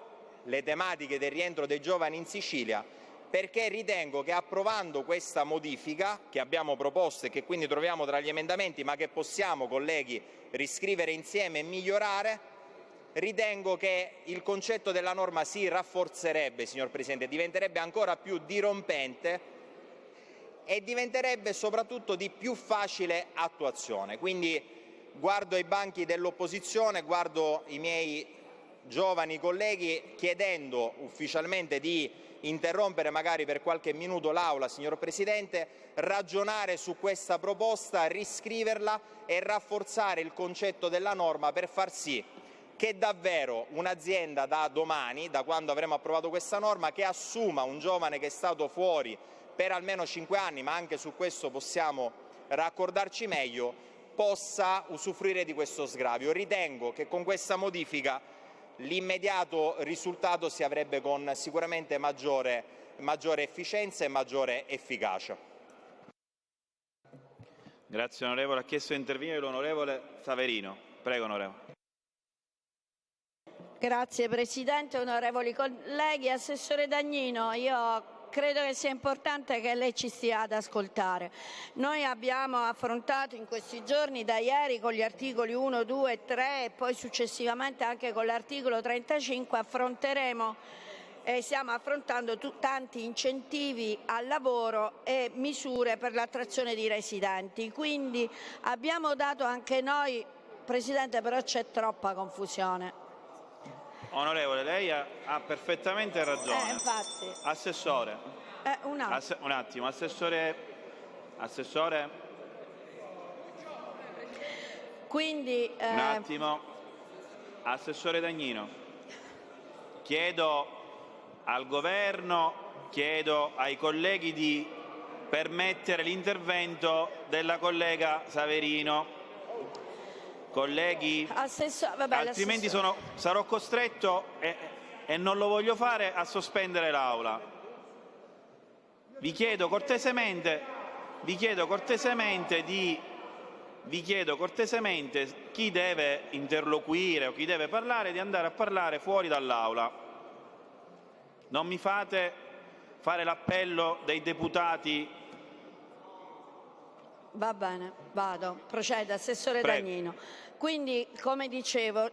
le tematiche del rientro dei giovani in Sicilia, perché ritengo che approvando questa modifica che abbiamo proposto e che quindi troviamo tra gli emendamenti, ma che possiamo, colleghi, riscrivere insieme e migliorare, ritengo che il concetto della norma si rafforzerebbe, signor Presidente, diventerebbe ancora più dirompente e diventerebbe soprattutto di più facile attuazione. Quindi guardo ai banchi dell'opposizione, guardo i miei giovani colleghi chiedendo ufficialmente di interrompere magari per qualche minuto l'Aula, signor Presidente, ragionare su questa proposta, riscriverla e rafforzare il concetto della norma per far sì che davvero un'azienda da domani, da quando avremo approvato questa norma, che assuma un giovane che è stato fuori per almeno 5 anni, ma anche su questo possiamo raccordarci meglio, possa usufruire di questo sgravio. Ritengo che con questa modifica l'immediato risultato si avrebbe con sicuramente maggiore efficienza e maggiore efficacia. Grazie onorevole. Ha chiesto di intervenire l'onorevole Saverino. Prego onorevole. Grazie Presidente, onorevoli colleghi. Assessore Dagnino, io credo che sia importante che lei ci stia ad ascoltare. Noi abbiamo affrontato in questi giorni, da ieri, con gli articoli 1, 2 e 3 e poi successivamente anche con l'articolo 35, affronteremo e stiamo affrontando tanti incentivi al lavoro e misure per l'attrazione di residenti. Quindi abbiamo dato anche noi, Presidente, però c'è troppa confusione. Onorevole, lei ha perfettamente ragione. Infatti. Assessore. Un attimo, Assessore. Quindi, un attimo. Assessore Dagnino. Chiedo al Governo, chiedo ai colleghi di permettere l'intervento della collega Saverino. Colleghi, altrimenti sarò costretto, e non lo voglio fare, a sospendere l'Aula. Vi chiedo cortesemente chi deve interloquire o chi deve parlare di andare a parlare fuori dall'Aula. Non mi fate fare l'appello dei deputati. Va bene, vado, procede, Assessore Dagnino. Quindi, come dicevo,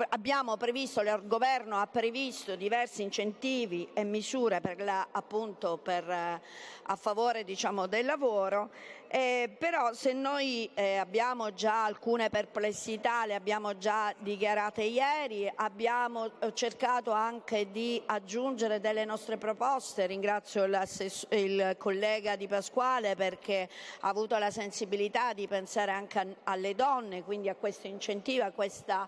abbiamo previsto, il Governo ha previsto diversi incentivi e misure a favore del lavoro Però se noi abbiamo già alcune perplessità, le abbiamo già dichiarate ieri, abbiamo cercato anche di aggiungere delle nostre proposte. Ringrazio il collega Di Pasquale perché ha avuto la sensibilità di pensare anche alle donne, quindi a questo incentivo, a questo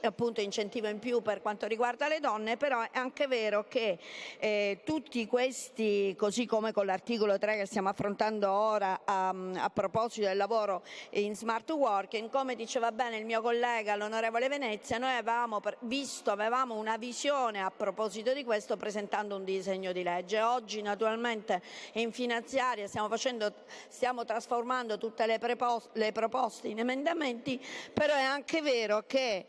appunto incentivo in più per quanto riguarda le donne. Però è anche vero che tutti questi, così come con l'articolo 3 che stiamo affrontando ora a proposito del lavoro in smart working, come diceva bene il mio collega l'onorevole Venezia, noi avevamo una visione a proposito di questo presentando un disegno di legge. Oggi naturalmente in finanziaria stiamo trasformando tutte le proposte in emendamenti, però è anche vero che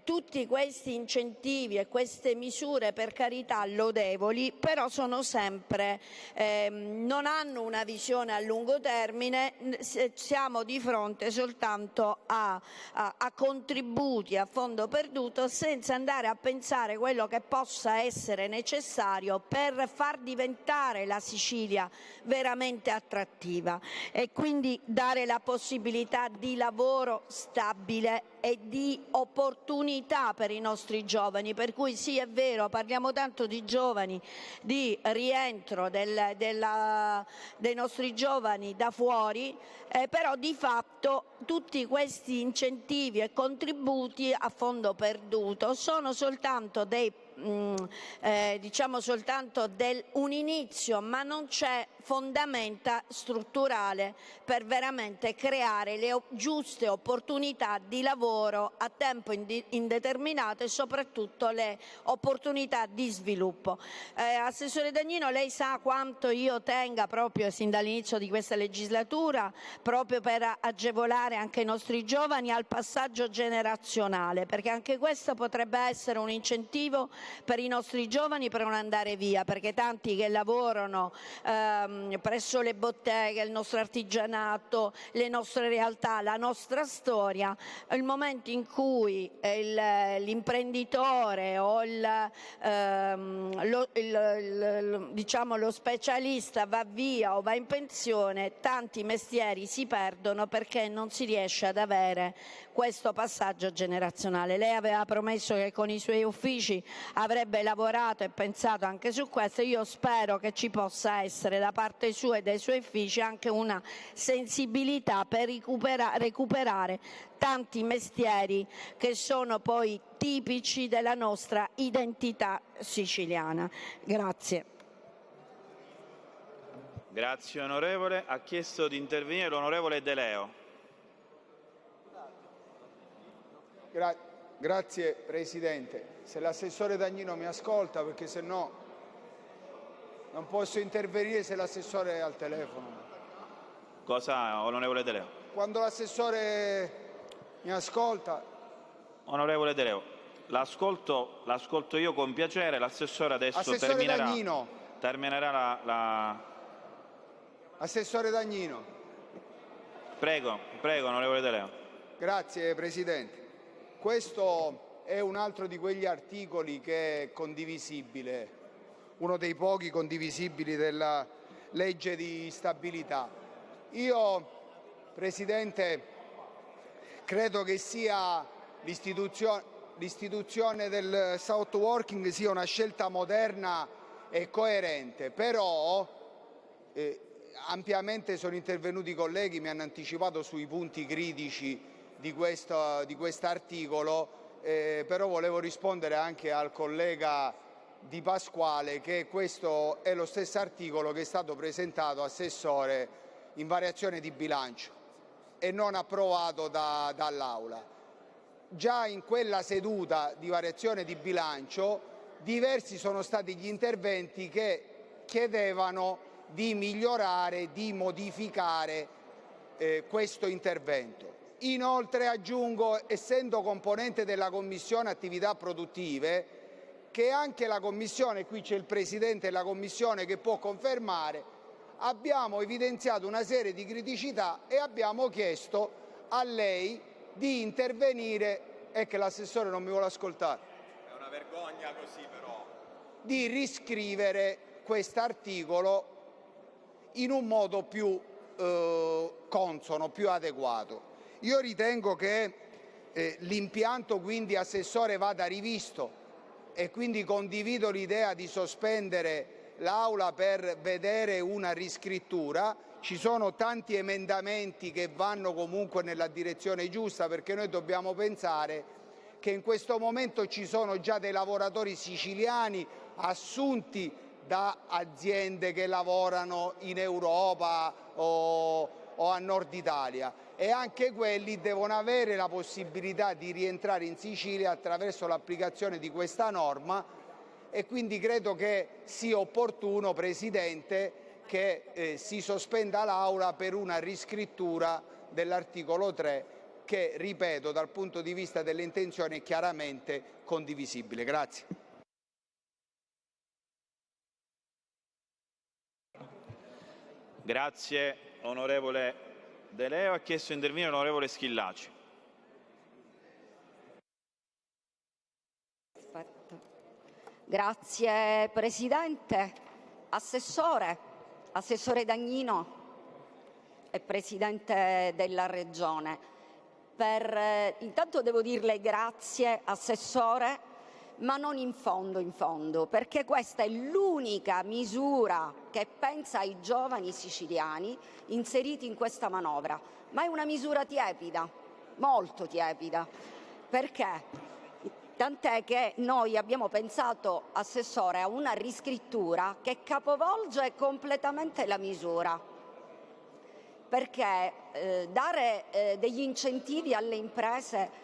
tutti questi incentivi e queste misure, per carità lodevoli, però sono sempre non hanno una visione a lungo termine, siamo di fronte soltanto a contributi a fondo perduto, senza andare a pensare quello che possa essere necessario per far diventare la Sicilia veramente attrattiva e quindi dare la possibilità di lavoro stabile e di opportunità per i nostri giovani. Per cui sì, è vero, parliamo tanto di giovani, di rientro dei nostri giovani da fuori, però di fatto tutti questi incentivi e contributi a fondo perduto sono soltanto un inizio, ma non c'è fondamenta strutturale per veramente creare le giuste opportunità di lavoro a tempo indeterminato e soprattutto le opportunità di sviluppo. Assessore Dagnino, lei sa quanto io tenga proprio sin dall'inizio di questa legislatura, proprio per agevolare anche i nostri giovani, al passaggio generazionale, perché anche questo potrebbe essere un incentivo per i nostri giovani per non andare via, perché tanti che lavorano presso le botteghe, il nostro artigianato, le nostre realtà, la nostra storia, il momento in cui l'imprenditore o lo specialista va via o va in pensione, tanti mestieri si perdono perché non si riesce ad avere questo passaggio generazionale. Lei aveva promesso che con i suoi uffici avrebbe lavorato e pensato anche su questo. Io spero che ci possa essere da parte sua e dei suoi uffici anche una sensibilità per recuperare tanti mestieri che sono poi tipici della nostra identità siciliana. Grazie. Grazie onorevole. Ha chiesto di intervenire l'onorevole De Leo. Grazie Presidente. Se l'assessore Dagnino mi ascolta, perché se no non posso intervenire se l'assessore è al telefono. Cosa, onorevole De Leo? Quando l'assessore mi ascolta. Onorevole De Leo, l'ascolto io con piacere. L'assessore adesso Assessore Dagnino. terminerà la... Assessore Dagnino. Prego, onorevole De Leo. Grazie Presidente. Questo è un altro di quegli articoli che è condivisibile, uno dei pochi condivisibili della legge di stabilità. Io, Presidente, credo che sia l'istituzione del South Working sia una scelta moderna e coerente, però ampiamente sono intervenuti i colleghi, mi hanno anticipato sui punti critici di quest'articolo, però volevo rispondere anche al collega Di Pasquale che questo è lo stesso articolo che è stato presentato, Assessore, in variazione di bilancio e non approvato dall'Aula. Già in quella seduta di variazione di bilancio diversi sono stati gli interventi che chiedevano di migliorare, di modificare questo intervento. Inoltre aggiungo, essendo componente della Commissione Attività Produttive, che anche la Commissione, qui c'è il Presidente della Commissione che può confermare, abbiamo evidenziato una serie di criticità e abbiamo chiesto a lei di intervenire, è che l'assessore non mi vuole ascoltare. È una vergogna così però. Di riscrivere quest'articolo in un modo più consono, più adeguato. Io ritengo che l'impianto, quindi, Assessore, vada rivisto e quindi condivido l'idea di sospendere l'Aula per vedere una riscrittura. Ci sono tanti emendamenti che vanno comunque nella direzione giusta, perché noi dobbiamo pensare che in questo momento ci sono già dei lavoratori siciliani assunti da aziende che lavorano in Europa o a Nord Italia, e anche quelli devono avere la possibilità di rientrare in Sicilia attraverso l'applicazione di questa norma, e quindi credo che sia opportuno, Presidente, che si sospenda l'Aula per una riscrittura dell'articolo 3 che, ripeto, dal punto di vista delle intenzioni è chiaramente condivisibile. Grazie. Grazie onorevole De Leo. Ha chiesto di intervenire l'onorevole Schillaci. Grazie Presidente. Assessore Dagnino e Presidente della Regione. Intanto devo dirle grazie Assessore, ma non in fondo, perché questa è l'unica misura che pensa ai giovani siciliani inseriti in questa manovra, ma è una misura tiepida, molto tiepida. Perché? Tant'è che noi abbiamo pensato, Assessore, a una riscrittura che capovolge completamente la misura, perché dare degli incentivi alle imprese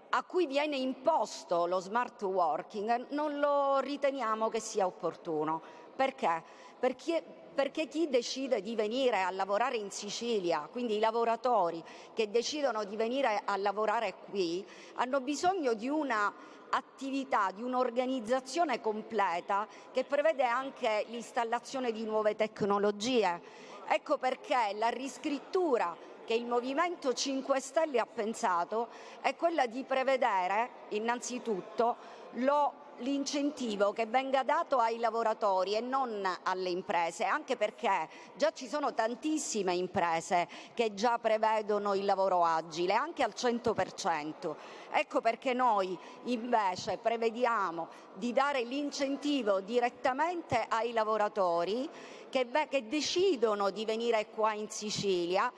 a cui viene imposto lo smart working non lo riteniamo che sia opportuno. Perché? Perché chi decide di venire a lavorare in Sicilia, quindi i lavoratori che decidono di venire a lavorare qui, hanno bisogno di una attività, di un'organizzazione completa che prevede anche l'installazione di nuove tecnologie. Ecco perché la riscrittura che il Movimento 5 Stelle ha pensato è quella di prevedere innanzitutto l'incentivo che venga dato ai lavoratori e non alle imprese, anche perché già ci sono tantissime imprese che già prevedono il lavoro agile, anche al 100%. Ecco perché noi invece prevediamo di dare l'incentivo direttamente ai lavoratori che decidono di venire qua in Sicilia,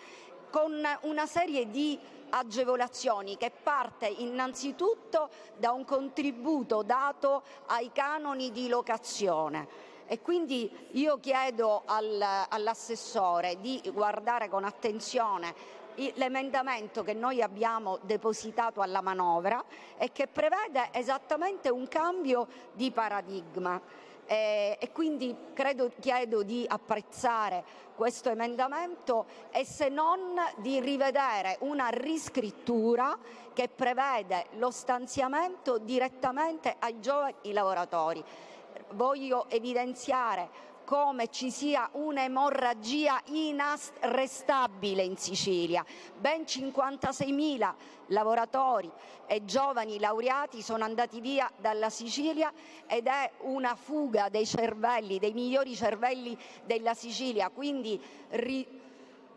con una serie di agevolazioni che parte innanzitutto da un contributo dato ai canoni di locazione. E quindi io chiedo all'assessore di guardare con attenzione l'emendamento che noi abbiamo depositato alla manovra e che prevede esattamente un cambio di paradigma. E quindi chiedo di apprezzare questo emendamento e se non di rivedere una riscrittura che prevede lo stanziamento direttamente ai giovani lavoratori. Voglio evidenziare come ci sia un'emorragia inarrestabile in Sicilia. Ben 56.000 lavoratori e giovani laureati sono andati via dalla Sicilia ed è una fuga dei cervelli, dei migliori cervelli della Sicilia. Quindi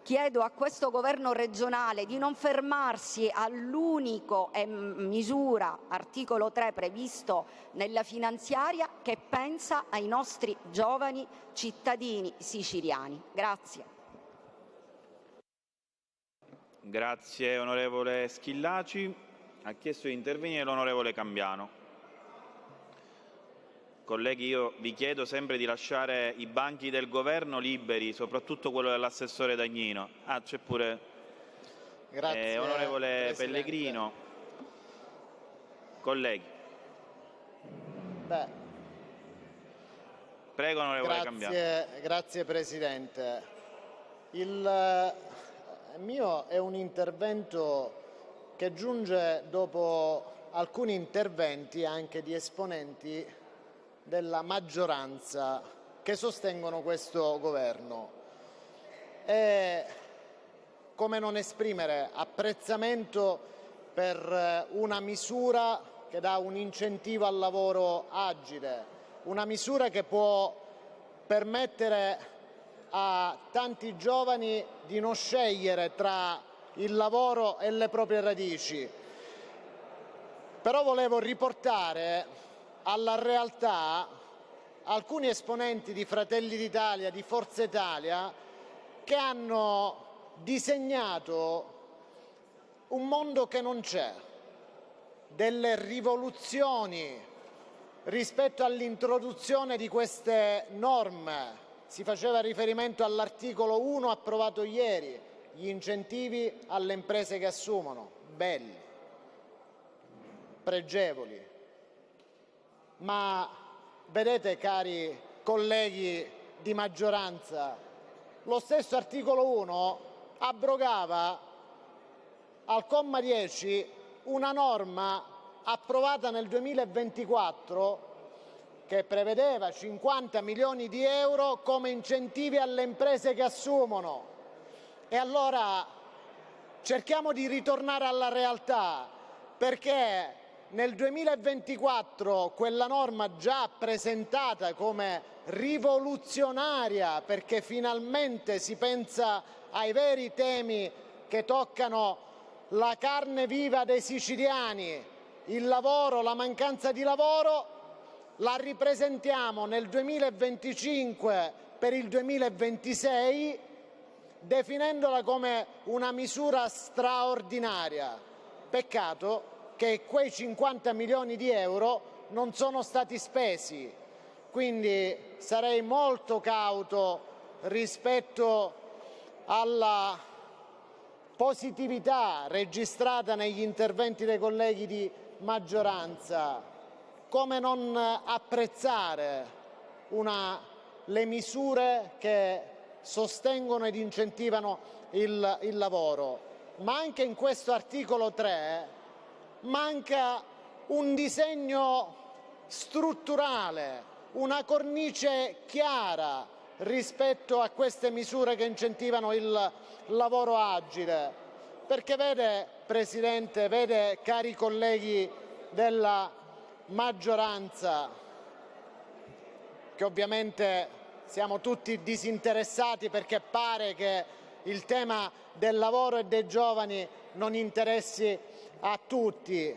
chiedo a questo governo regionale di non fermarsi all'unico misura, articolo 3 previsto nella finanziaria, che pensa ai nostri giovani cittadini siciliani. Grazie. Grazie onorevole Schillaci. Ha chiesto di intervenire l'onorevole Cambiano. Colleghi, io vi chiedo sempre di lasciare i banchi del governo liberi, soprattutto quello dell'assessore Dagnino. C'è pure onorevole Presidente Pellegrino. Colleghi. Prego onorevole Cambiano. Grazie Presidente. Il mio è un intervento che giunge dopo alcuni interventi anche di esponenti della maggioranza che sostengono questo governo. E come non esprimere apprezzamento per una misura che dà un incentivo al lavoro agile, una misura che può permettere a tanti giovani di non scegliere tra il lavoro e le proprie radici. Però volevo riportare alla realtà alcuni esponenti di Fratelli d'Italia, di Forza Italia, che hanno disegnato un mondo che non c'è, delle rivoluzioni rispetto all'introduzione di queste norme. Si faceva riferimento all'articolo 1 approvato ieri, gli incentivi alle imprese che assumono, belli, pregevoli. Ma vedete, cari colleghi di maggioranza, lo stesso articolo 1 abrogava al comma 10 una norma approvata nel 2024 che prevedeva 50 milioni di euro come incentivi alle imprese che assumono. E allora cerchiamo di ritornare alla realtà, perché nel 2024 quella norma già presentata come rivoluzionaria, perché finalmente si pensa ai veri temi che toccano la carne viva dei siciliani, il lavoro, la mancanza di lavoro, la ripresentiamo nel 2025 per il 2026 definendola come una misura straordinaria. Peccato che quei 50 milioni di euro non sono stati spesi, quindi sarei molto cauto rispetto alla positività registrata negli interventi dei colleghi di maggioranza. Come non apprezzare le misure che sostengono ed incentivano il lavoro? Ma anche in questo articolo 3 manca un disegno strutturale, una cornice chiara rispetto a queste misure che incentivano il lavoro agile. Perché vede, Presidente, vede, cari colleghi della maggioranza, che ovviamente siamo tutti disinteressati perché pare che il tema del lavoro e dei giovani non interessi a tutti.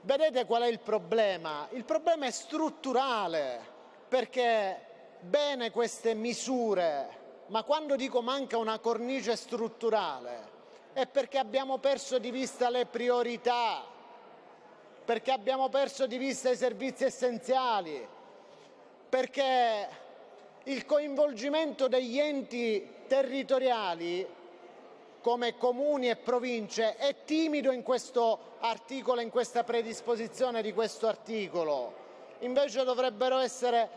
Vedete qual è il problema? Il problema è strutturale, perché bene queste misure, ma quando dico manca una cornice strutturale è perché abbiamo perso di vista le priorità, perché abbiamo perso di vista i servizi essenziali, perché il coinvolgimento degli enti territoriali come comuni e province è timido in questo articolo, in questa predisposizione di questo articolo. Invece dovrebbero essere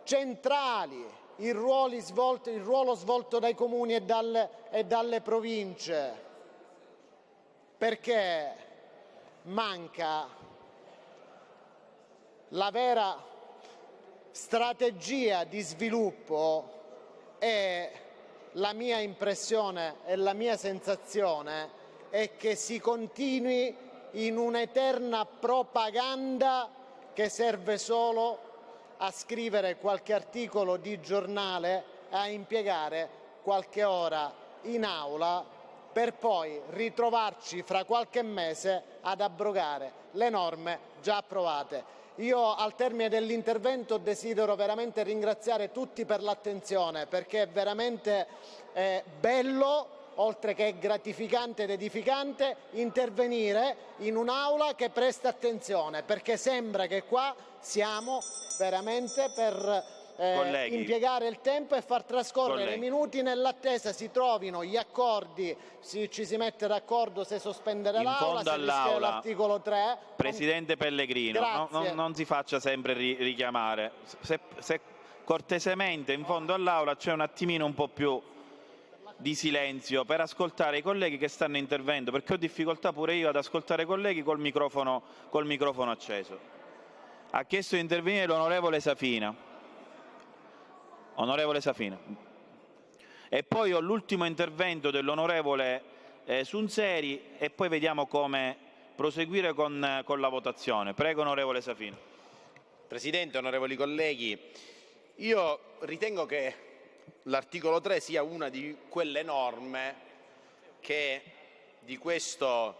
centrali il ruolo svolto dai comuni e dalle province, perché manca la vera strategia di sviluppo. E la mia impressione e la mia sensazione è che si continui in un'eterna propaganda che serve solo a scrivere qualche articolo di giornale, a impiegare qualche ora in aula per poi ritrovarci fra qualche mese ad abrogare le norme già approvate. Io al termine dell'intervento desidero veramente ringraziare tutti per l'attenzione, perché è veramente bello, oltre che gratificante ed edificante, intervenire in un'aula che presta attenzione, perché sembra che qua siamo veramente per impiegare il tempo e far trascorrere i minuti nell'attesa, si trovino gli accordi, ci si mette d'accordo se sospendere l'Aula, se riscrive l'articolo 3. Presidente Pellegrino, non si faccia sempre richiamare. Se cortesemente in fondo all'Aula c'è un attimino un po' più di silenzio per ascoltare i colleghi che stanno intervenendo, perché ho difficoltà pure io ad ascoltare i colleghi col microfono acceso. Ha chiesto di intervenire l'onorevole Safina. Onorevole Safina. E poi ho l'ultimo intervento dell'onorevole Sunseri e poi vediamo come proseguire con la votazione. Prego, onorevole Safina. Presidente, onorevoli colleghi, io ritengo che l'articolo 3 sia una di quelle norme che di questo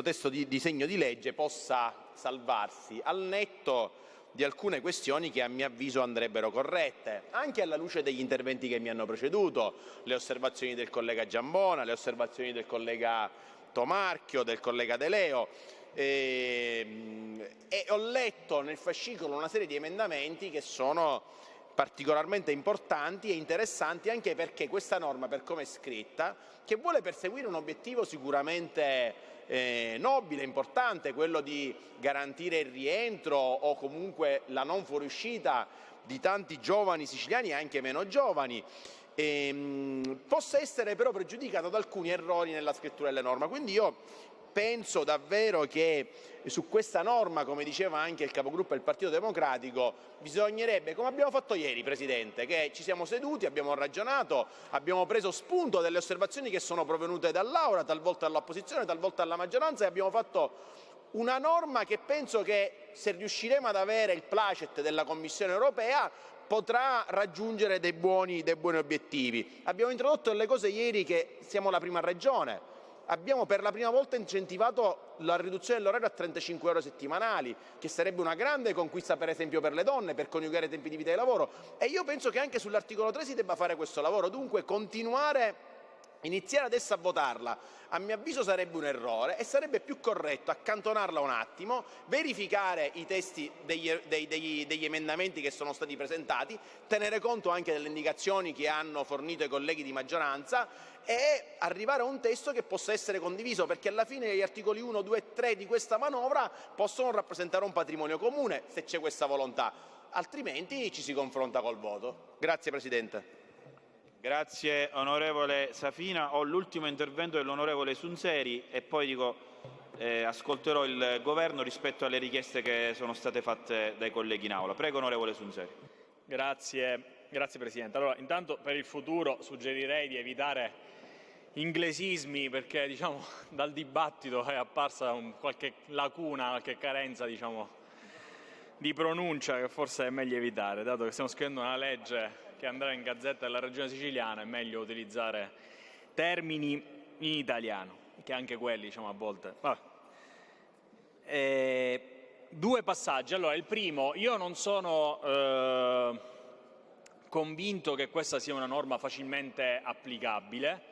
testo di disegno di legge possa salvarsi, al netto di alcune questioni che a mio avviso andrebbero corrette, anche alla luce degli interventi che mi hanno preceduto, le osservazioni del collega Giambona, le osservazioni del collega Tomarchio, del collega De Leo. E ho letto nel fascicolo una serie di emendamenti che sono particolarmente importanti e interessanti, anche perché questa norma, per come è scritta, che vuole perseguire un obiettivo sicuramente nobile, importante, quello di garantire il rientro o comunque la non fuoriuscita di tanti giovani siciliani e anche meno giovani, possa essere però pregiudicato da alcuni errori nella scrittura delle norme. Quindi io penso davvero che su questa norma, come diceva anche il capogruppo del Partito Democratico, bisognerebbe, come abbiamo fatto ieri, Presidente, che ci siamo seduti, abbiamo ragionato, abbiamo preso spunto delle osservazioni che sono provenute dall'Aula, talvolta dall'opposizione, talvolta dalla maggioranza, e abbiamo fatto una norma che penso che, se riusciremo ad avere il placet della Commissione europea, potrà raggiungere dei buoni obiettivi. Abbiamo introdotto delle cose ieri che siamo la prima regione. Abbiamo per la prima volta incentivato la riduzione dell'orario a 35 ore settimanali, che sarebbe una grande conquista per esempio per le donne, per coniugare i tempi di vita e di lavoro, e io penso che anche sull'articolo 3 si debba fare questo lavoro. Dunque iniziare adesso a votarla, a mio avviso sarebbe un errore, e sarebbe più corretto accantonarla un attimo, verificare i testi degli emendamenti che sono stati presentati, tenere conto anche delle indicazioni che hanno fornito i colleghi di maggioranza e arrivare a un testo che possa essere condiviso, perché alla fine gli articoli 1, 2 e 3 di questa manovra possono rappresentare un patrimonio comune, se c'è questa volontà, altrimenti ci si confronta col voto. Grazie Presidente. Grazie onorevole Safina. Ho l'ultimo intervento dell'onorevole Sunseri e poi ascolterò il Governo rispetto alle richieste che sono state fatte dai colleghi in Aula. Prego onorevole Sunseri. Grazie Presidente. Allora, intanto per il futuro suggerirei di evitare inglesismi, perché dal dibattito è apparsa qualche lacuna, qualche carenza di pronuncia che forse è meglio evitare, dato che stiamo scrivendo una legge che andrà in Gazzetta della Regione Siciliana. È meglio utilizzare termini in italiano, che anche quelli a volte. Due passaggi. Allora, il primo, io non sono convinto che questa sia una norma facilmente applicabile.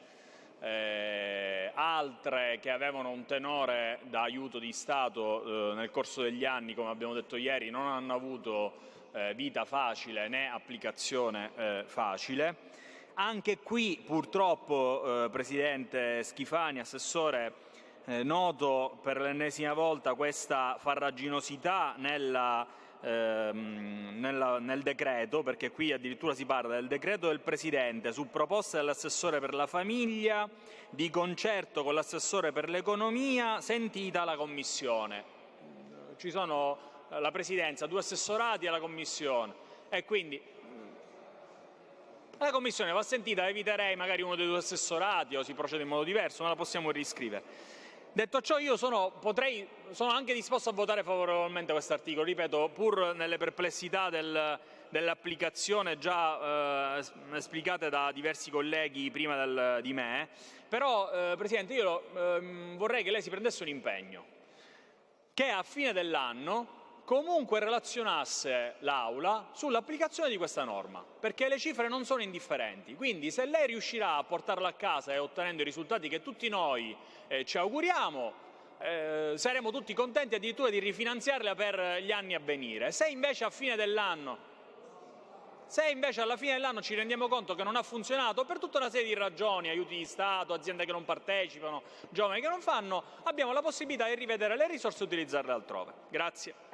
Altre che avevano un tenore da aiuto di Stato nel corso degli anni, come abbiamo detto ieri, non hanno avuto vita facile né applicazione facile. Anche qui purtroppo, Presidente Schifani, Assessore, noto per l'ennesima volta questa farraginosità nel decreto, perché qui addirittura si parla del decreto del Presidente su proposta dell'assessore per la famiglia, di concerto con l'assessore per l'economia, sentita la Commissione. Ci sono la Presidenza, 2 assessorati alla Commissione, e quindi la Commissione va sentita. Eviterei magari uno dei 2 assessorati, o si procede in modo diverso, ma la possiamo riscrivere. Detto ciò, io sono anche disposto a votare favorevolmente questo articolo, ripeto, pur nelle perplessità dell'applicazione già esplicate da diversi colleghi prima di me. Però, Presidente, io vorrei che lei si prendesse un impegno, che a fine dell'anno comunque relazionasse l'Aula sull'applicazione di questa norma, perché le cifre non sono indifferenti. Quindi, se lei riuscirà a portarla a casa e ottenendo i risultati che tutti noi ci auguriamo, saremo tutti contenti addirittura di rifinanziarla per gli anni a venire. Se invece alla fine dell'anno ci rendiamo conto che non ha funzionato per tutta una serie di ragioni, aiuti di Stato, aziende che non partecipano, giovani che non fanno, abbiamo la possibilità di rivedere le risorse e utilizzarle altrove. Grazie.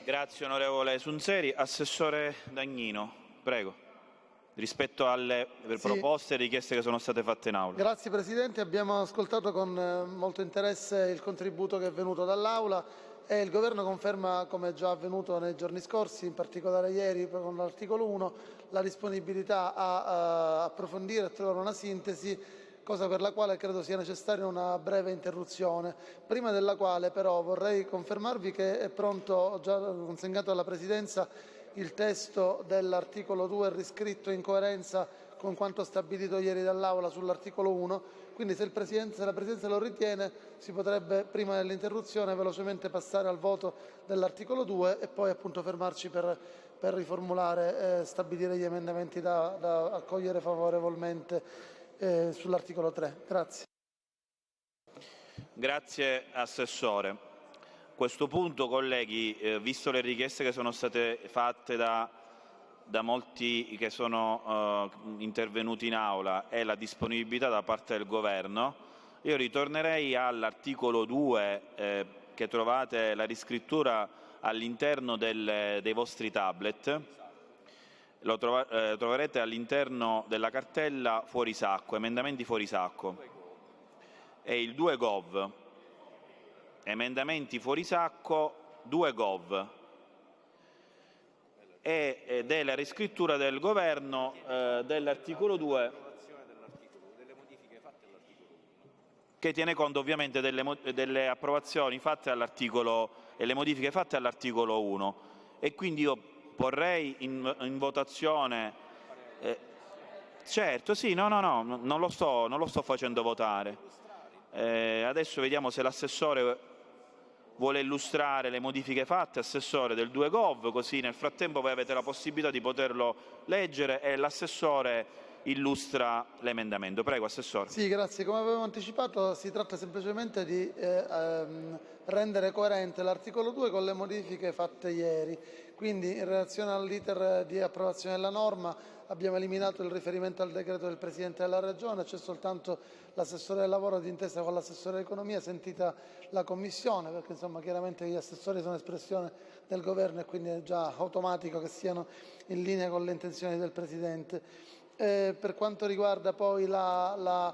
Grazie onorevole Sunseri. Assessore Dagnino, prego, rispetto alle proposte e richieste che sono state fatte in Aula. Grazie Presidente, abbiamo ascoltato con molto interesse il contributo che è venuto dall'Aula e il Governo conferma, come già avvenuto nei giorni scorsi, in particolare ieri con l'articolo 1, la disponibilità a approfondire e trovare una sintesi, cosa per la quale credo sia necessaria una breve interruzione, prima della quale però vorrei confermarvi che è pronto, ho già consegnato alla Presidenza, il testo dell'articolo 2 riscritto in coerenza con quanto stabilito ieri dall'Aula sull'articolo 1, quindi se la Presidenza lo ritiene si potrebbe prima dell'interruzione velocemente passare al voto dell'articolo 2 e poi appunto fermarci per riformulare e stabilire gli emendamenti da accogliere favorevolmente sull'articolo 3. Grazie. Grazie Assessore. A questo punto, colleghi, visto le richieste che sono state fatte da molti che sono intervenuti in Aula e la disponibilità da parte del Governo, io ritornerei all'articolo 2 che trovate la riscrittura all'interno dei vostri tablet. Lo troverete all'interno della cartella fuori sacco, emendamenti fuori sacco. E il 2 Gov. Emendamenti fuori sacco 2 Gov. Ed è la riscrittura del Governo dell'articolo 2 che tiene conto ovviamente delle approvazioni fatte all'articolo e le modifiche fatte all'articolo 1 e quindi io porrei in votazione certo sì non lo sto facendo votare adesso vediamo se l'assessore vuole illustrare le modifiche fatte, Assessore, del 2 Gov, così nel frattempo voi avete la possibilità di poterlo leggere e l'Assessore illustra l'emendamento. Prego, Assessore. Sì, grazie. Come avevo anticipato si tratta semplicemente di rendere coerente l'articolo 2 con le modifiche fatte ieri. Quindi in relazione all'iter di approvazione della norma abbiamo eliminato il riferimento al decreto del Presidente della Regione, c'è soltanto l'assessore del lavoro d'intesa con l'assessore dell'economia, sentita la Commissione, perché insomma chiaramente gli assessori sono espressione del Governo e quindi è già automatico che siano in linea con le intenzioni del Presidente. Per quanto riguarda poi la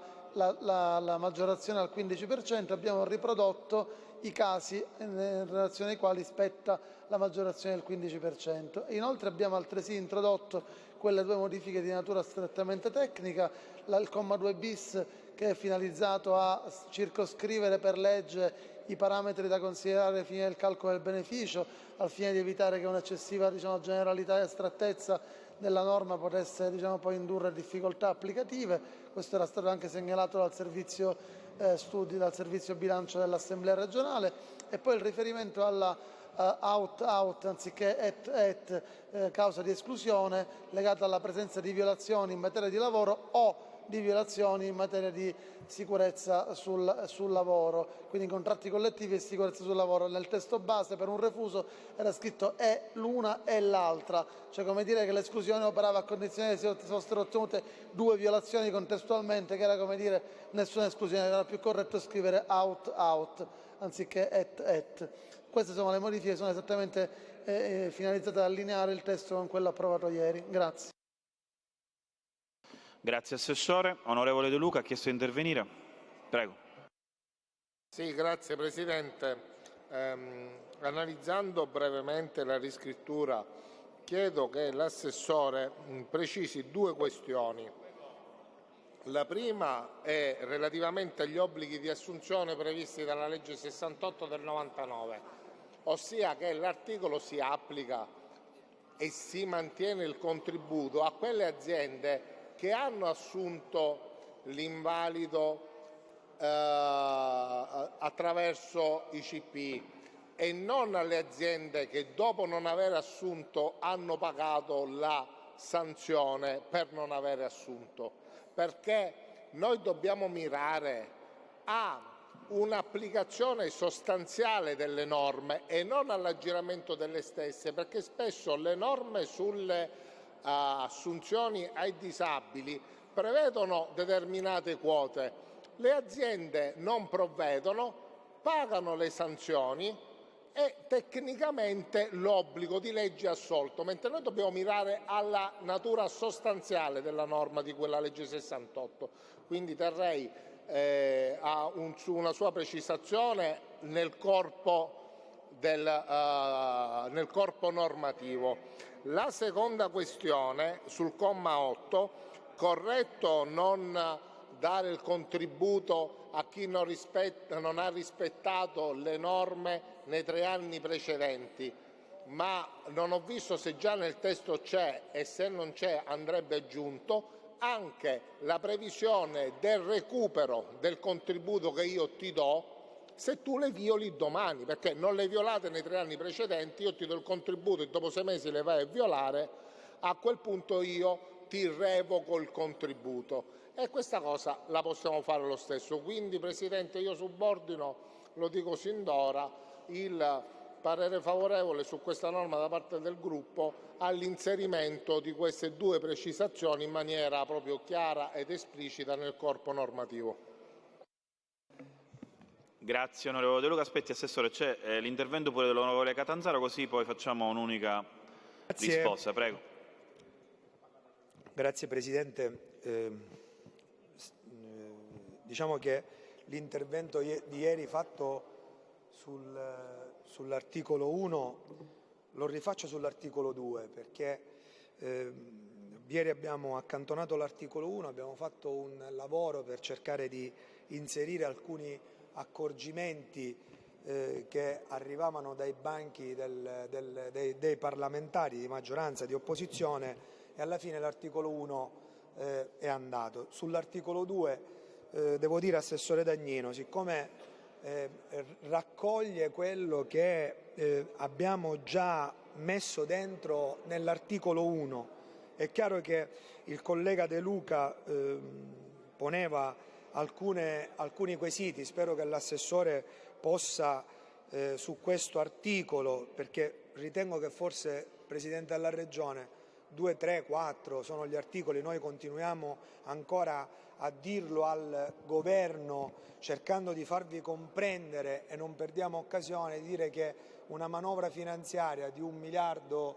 maggiorazione al 15%, abbiamo riprodotto i casi in relazione ai quali spetta la maggiorazione del 15%. Inoltre abbiamo altresì introdotto quelle 2 modifiche di natura strettamente tecnica, il comma 2 bis che è finalizzato a circoscrivere per legge i parametri da considerare ai fini del calcolo del beneficio, al fine di evitare che un'eccessiva generalità e astrattezza della norma potesse poi indurre difficoltà applicative. Questo era stato anche segnalato dal servizio studi, dal servizio bilancio dell'Assemblea regionale. E poi il riferimento alla out anziché at causa di esclusione legata alla presenza di violazioni in materia di lavoro o di violazioni in materia di sicurezza sul lavoro, quindi contratti collettivi e sicurezza sul lavoro. Nel testo base per un refuso era scritto è l'una e l'altra, cioè come dire che l'esclusione operava a condizione che si fossero ottenute 2 violazioni contestualmente, che era come dire nessuna esclusione, era più corretto scrivere out anziché at. Queste sono le modifiche, sono esattamente finalizzate ad allineare il testo con quello approvato ieri. Grazie. Grazie Assessore. Onorevole De Luca ha chiesto di intervenire. Prego. Sì, grazie Presidente. Analizzando brevemente la riscrittura, chiedo che l'Assessore precisi 2 questioni. La prima è relativamente agli obblighi di assunzione previsti dalla legge 68 del 99, ossia che l'articolo si applica e si mantiene il contributo a quelle aziende che hanno assunto l'invalido attraverso i CPI e non alle aziende che dopo non aver assunto hanno pagato la sanzione per non avere assunto, perché noi dobbiamo mirare a un'applicazione sostanziale delle norme e non all'aggiramento delle stesse, perché spesso le norme sulle assunzioni ai disabili prevedono determinate quote, le aziende non provvedono, pagano le sanzioni e tecnicamente l'obbligo di legge è assolto, mentre noi dobbiamo mirare alla natura sostanziale della norma di quella legge 68. Quindi terrei su una sua precisazione nel corpo normativo. La seconda questione sul comma 8, corretto non dare il contributo a chi non ha rispettato le norme nei 3 anni precedenti, ma non ho visto se già nel testo c'è, e se non c'è andrebbe aggiunto anche la previsione del recupero del contributo che io ti do se tu le violi domani, perché non le violate nei 3 anni precedenti, io ti do il contributo e dopo 6 mesi le vai a violare, a quel punto io ti revoco il contributo. E questa cosa la possiamo fare lo stesso. Quindi, Presidente, io subordino, lo dico sin d'ora, il parere favorevole su questa norma da parte del gruppo all'inserimento di queste 2 precisazioni in maniera proprio chiara ed esplicita nel corpo normativo. Grazie onorevole De Luca. Aspetti, Assessore, c'è l'intervento pure dell'onorevole Catanzaro, così poi facciamo un'unica risposta. Prego. Grazie Presidente. Diciamo che l'intervento di ieri fatto sull'articolo 1 lo rifaccio sull'articolo 2, perché ieri abbiamo accantonato l'articolo 1, abbiamo fatto un lavoro per cercare di inserire alcuni accorgimenti che arrivavano dai banchi dei parlamentari di maggioranza e di opposizione, e alla fine l'articolo 1 è andato. Sull'articolo 2 devo dire, Assessore Dagnino, siccome raccoglie quello che abbiamo già messo dentro nell'articolo 1, è chiaro che il collega De Luca poneva alcuni quesiti. Spero che l'assessore possa su questo articolo, perché ritengo che forse, Presidente della Regione, 2, 3, 4 sono gli articoli, noi continuiamo ancora a dirlo al Governo cercando di farvi comprendere, e non perdiamo occasione di dire che una manovra finanziaria di 1,3 miliardi,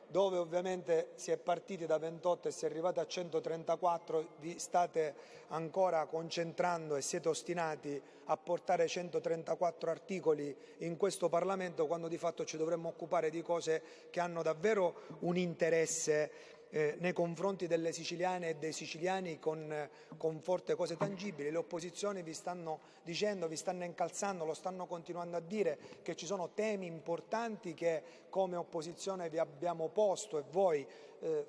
dove ovviamente si è partiti da 28 e si è arrivati a 134, vi state ancora concentrando e siete ostinati a portare 134 articoli in questo Parlamento, quando di fatto ci dovremmo occupare di cose che hanno davvero un interesse nei confronti delle siciliane e dei siciliani con forti cose tangibili. Le opposizioni vi stanno dicendo, vi stanno incalzando, lo stanno continuando a dire, che ci sono temi importanti che come opposizione vi abbiamo posto e voi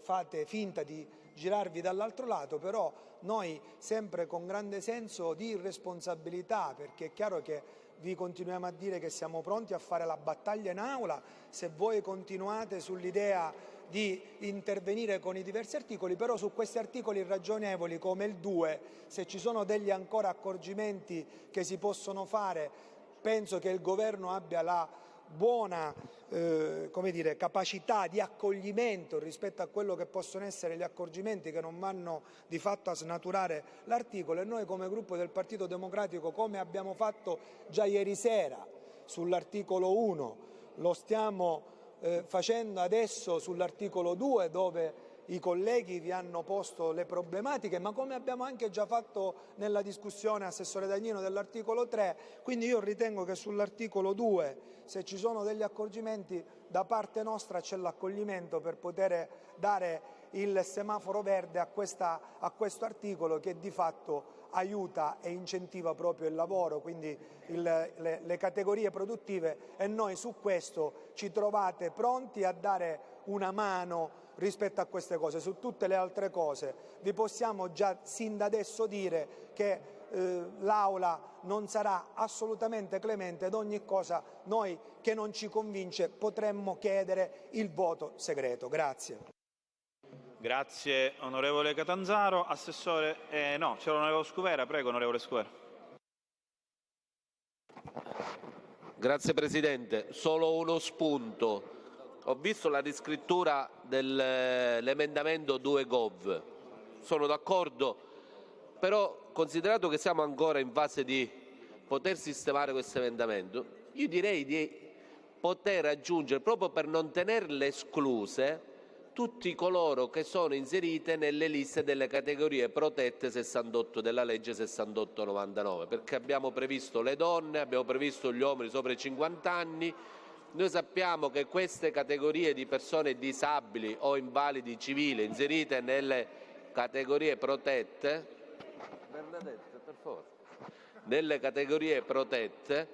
fate finta di girarvi dall'altro lato, però noi sempre con grande senso di responsabilità, perché è chiaro che vi continuiamo a dire che siamo pronti a fare la battaglia in aula se voi continuate sull'idea di intervenire con i diversi articoli, però su questi articoli irragionevoli come il 2, se ci sono degli ancora accorgimenti che si possono fare, penso che il Governo abbia la buona capacità di accoglimento rispetto a quello che possono essere gli accorgimenti che non vanno di fatto a snaturare l'articolo, e noi come gruppo del Partito Democratico, come abbiamo fatto già ieri sera sull'articolo 1, lo stiamo facendo adesso sull'articolo 2, dove i colleghi vi hanno posto le problematiche, ma come abbiamo anche già fatto nella discussione, Assessore Dagnino, dell'articolo 3. Quindi io ritengo che sull'articolo 2, se ci sono degli accorgimenti, da parte nostra c'è l'accoglimento per poter dare il semaforo verde a questo articolo, che di fatto aiuta e incentiva proprio il lavoro, quindi le categorie produttive, e noi su questo ci trovate pronti a dare una mano rispetto a queste cose. Su tutte le altre cose vi possiamo già sin da adesso dire che l'Aula non sarà assolutamente clemente, ed ogni cosa noi che non ci convince potremmo chiedere il voto segreto. Grazie. Grazie onorevole Catanzaro. Assessore, no, c'è l'onorevole Scuvera, prego onorevole Scuvera. Grazie Presidente, solo uno spunto. Ho visto la riscrittura dell'emendamento 2Gov, sono d'accordo, però considerato che siamo ancora in fase di poter sistemare questo emendamento, io direi di poter aggiungere, proprio per non tenerle escluse, tutti coloro che sono inserite nelle liste delle categorie protette 68 della legge 68/99, perché abbiamo previsto le donne, abbiamo previsto gli uomini sopra i 50 anni. Noi sappiamo che queste categorie di persone disabili o invalidi civili inserite nelle categorie protette, nelle categorie protette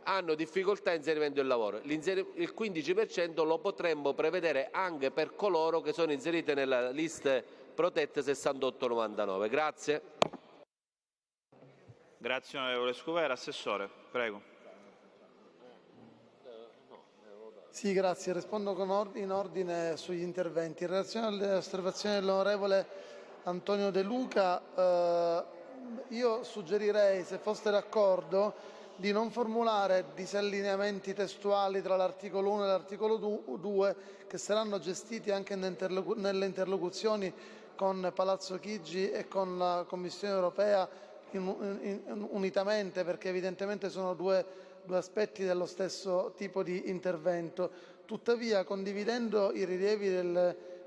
hanno difficoltà a inserimento del lavoro. Il 15% lo potremmo prevedere anche per coloro che sono inseriti nella liste protette 68-99. Grazie. Grazie onorevole Scuvera. Assessore, prego. Sì, grazie. Rispondo in ordine sugli interventi. In relazione alle osservazioni dell'onorevole Antonio De Luca, io suggerirei, se foste d'accordo, di non formulare disallineamenti testuali tra l'articolo 1 e l'articolo 2, che saranno gestiti anche nelle interlocuzioni con Palazzo Chigi e con la Commissione europea unitamente, perché evidentemente sono due aspetti dello stesso tipo di intervento. Tuttavia, condividendo i rilievi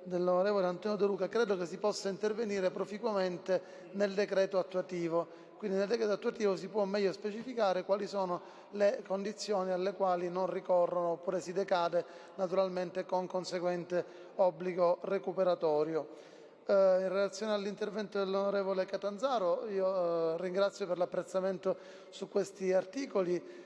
dell'onorevole Antonio De Luca, credo che si possa intervenire proficuamente nel decreto attuativo. Quindi nel decreto attuativo si può meglio specificare quali sono le condizioni alle quali non ricorrono, oppure si decade naturalmente con conseguente obbligo recuperatorio. In relazione all'intervento dell'onorevole Catanzaro, io ringrazio per l'apprezzamento su questi articoli.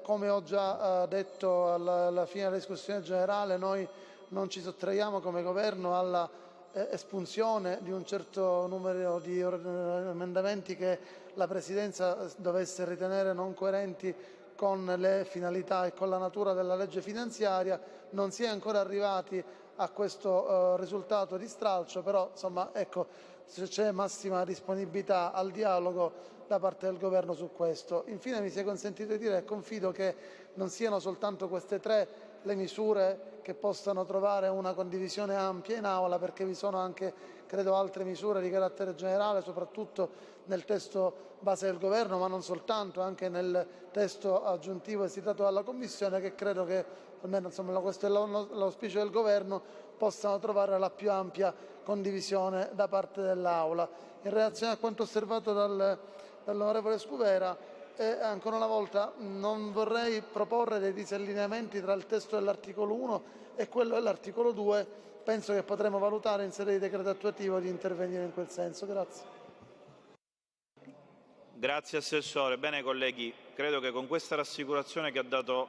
Come ho già detto alla fine della discussione generale, noi non ci sottraiamo come Governo alla espunzione di un certo numero di emendamenti che la Presidenza dovesse ritenere non coerenti con le finalità e con la natura della legge finanziaria. Non si è ancora arrivati a questo risultato di stralcio, però insomma, ecco, c'è massima disponibilità al dialogo da parte del Governo su questo. Infine mi sia consentito di dire che confido che non siano soltanto queste tre le misure che possano trovare una condivisione ampia in Aula, perché vi sono anche, credo, altre misure di carattere generale, soprattutto nel testo base del Governo, ma non soltanto, anche nel testo aggiuntivo esitato dalla Commissione, che credo che, almeno insomma, questo è l'auspicio del Governo, possano trovare la più ampia condivisione da parte dell'Aula. In relazione a quanto osservato dall'onorevole Scuvera, ancora una volta non vorrei proporre dei disallineamenti tra il testo dell'articolo 1 e quello dell'articolo 2. Penso che potremo valutare in sede di decreto attuativo di intervenire in quel senso. Grazie. Grazie Assessore. Bene colleghi, credo che con questa rassicurazione che ha dato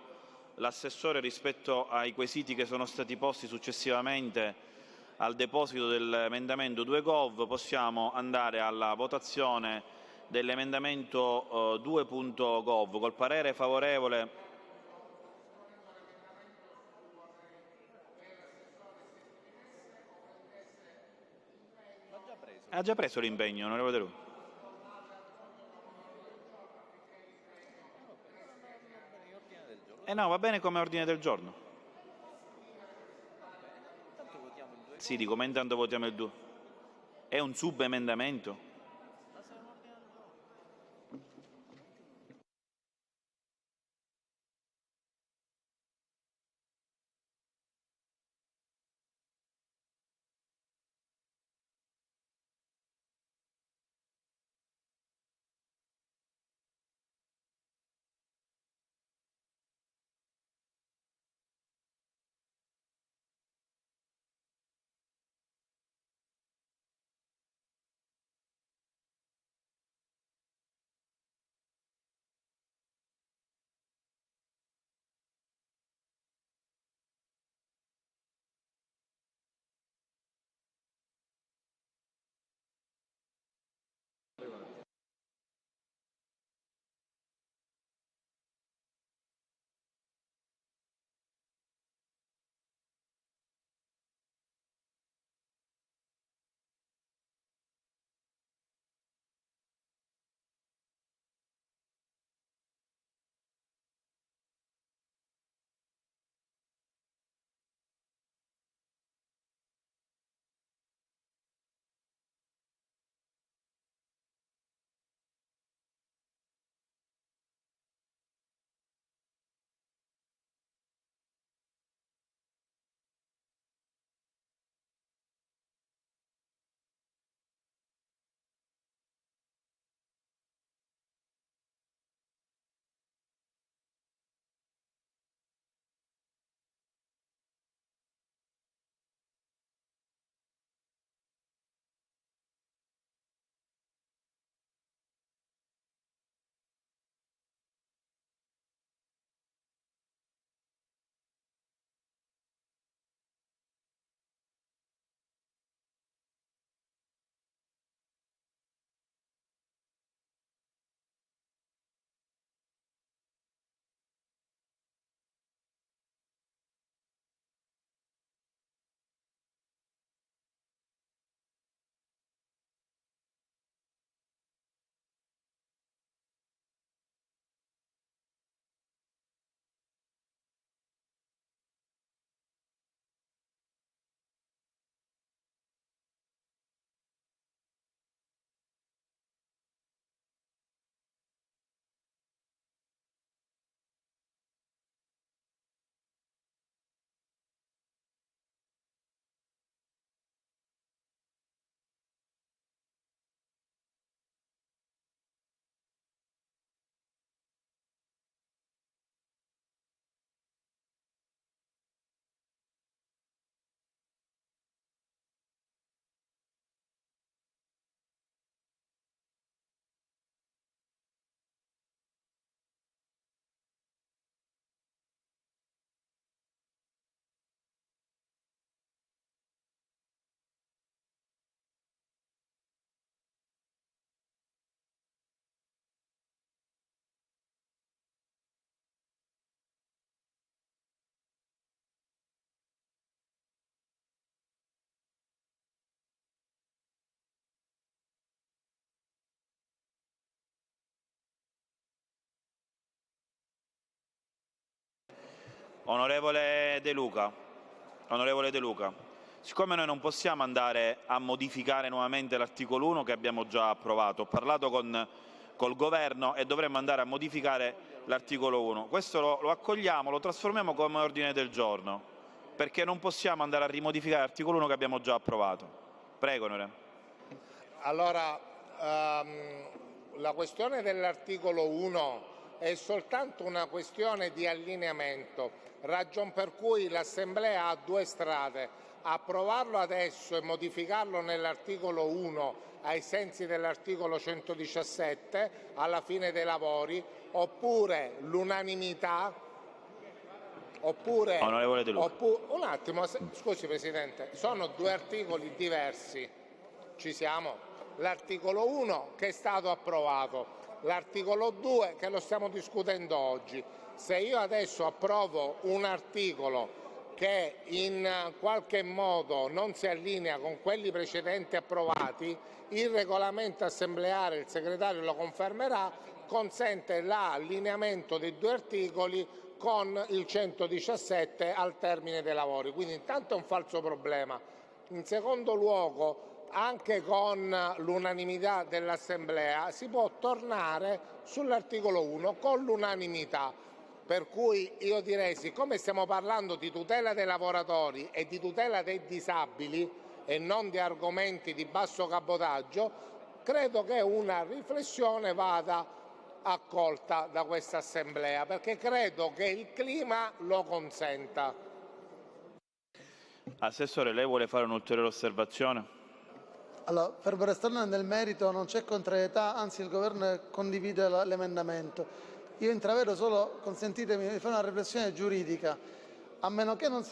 l'Assessore rispetto ai quesiti che sono stati posti successivamente al deposito dell'emendamento 2.gov possiamo andare alla votazione dell'emendamento 2.gov. Col parere favorevole ha già preso l'impegno, onorevole De Luca. No, va bene come ordine del giorno. Sì, dico, ma intanto votiamo il 2. È un subemendamento? Onorevole De Luca, siccome noi non possiamo andare a modificare nuovamente l'articolo 1 che abbiamo già approvato, ho parlato col Governo e dovremmo andare a modificare l'articolo 1. Questo lo accogliamo, lo trasformiamo come ordine del giorno, perché non possiamo andare a rimodificare l'articolo 1 che abbiamo già approvato. Prego, onorevole. Allora, la questione dell'articolo 1 è soltanto una questione di allineamento, ragion per cui l'Assemblea ha due strade: approvarlo adesso e modificarlo nell'articolo 1 ai sensi dell'articolo 117 alla fine dei lavori, oppure l'unanimità, oppure... Onorevole De Luca. Un attimo, scusi Presidente, sono due articoli diversi, ci siamo? L'articolo 1 che è stato approvato, l'articolo 2 che lo stiamo discutendo oggi. Se io adesso approvo un articolo che in qualche modo non si allinea con quelli precedenti approvati, il regolamento assembleare, il segretario lo confermerà, consente l'allineamento dei due articoli con il 117 al termine dei lavori. Quindi intanto è un falso problema. In secondo luogo, anche con l'unanimità dell'Assemblea si può tornare sull'articolo 1 con l'unanimità. Per cui io direi, siccome stiamo parlando di tutela dei lavoratori e di tutela dei disabili e non di argomenti di basso cabotaggio, credo che una riflessione vada accolta da questa Assemblea, perché credo che il clima lo consenta. Assessore, lei vuole fare un'ulteriore osservazione? Allora, fermo restando nel merito, non c'è contrarietà, anzi il Governo condivide l'emendamento. Io intravedo solo, consentitemi di fare una riflessione giuridica, a meno che non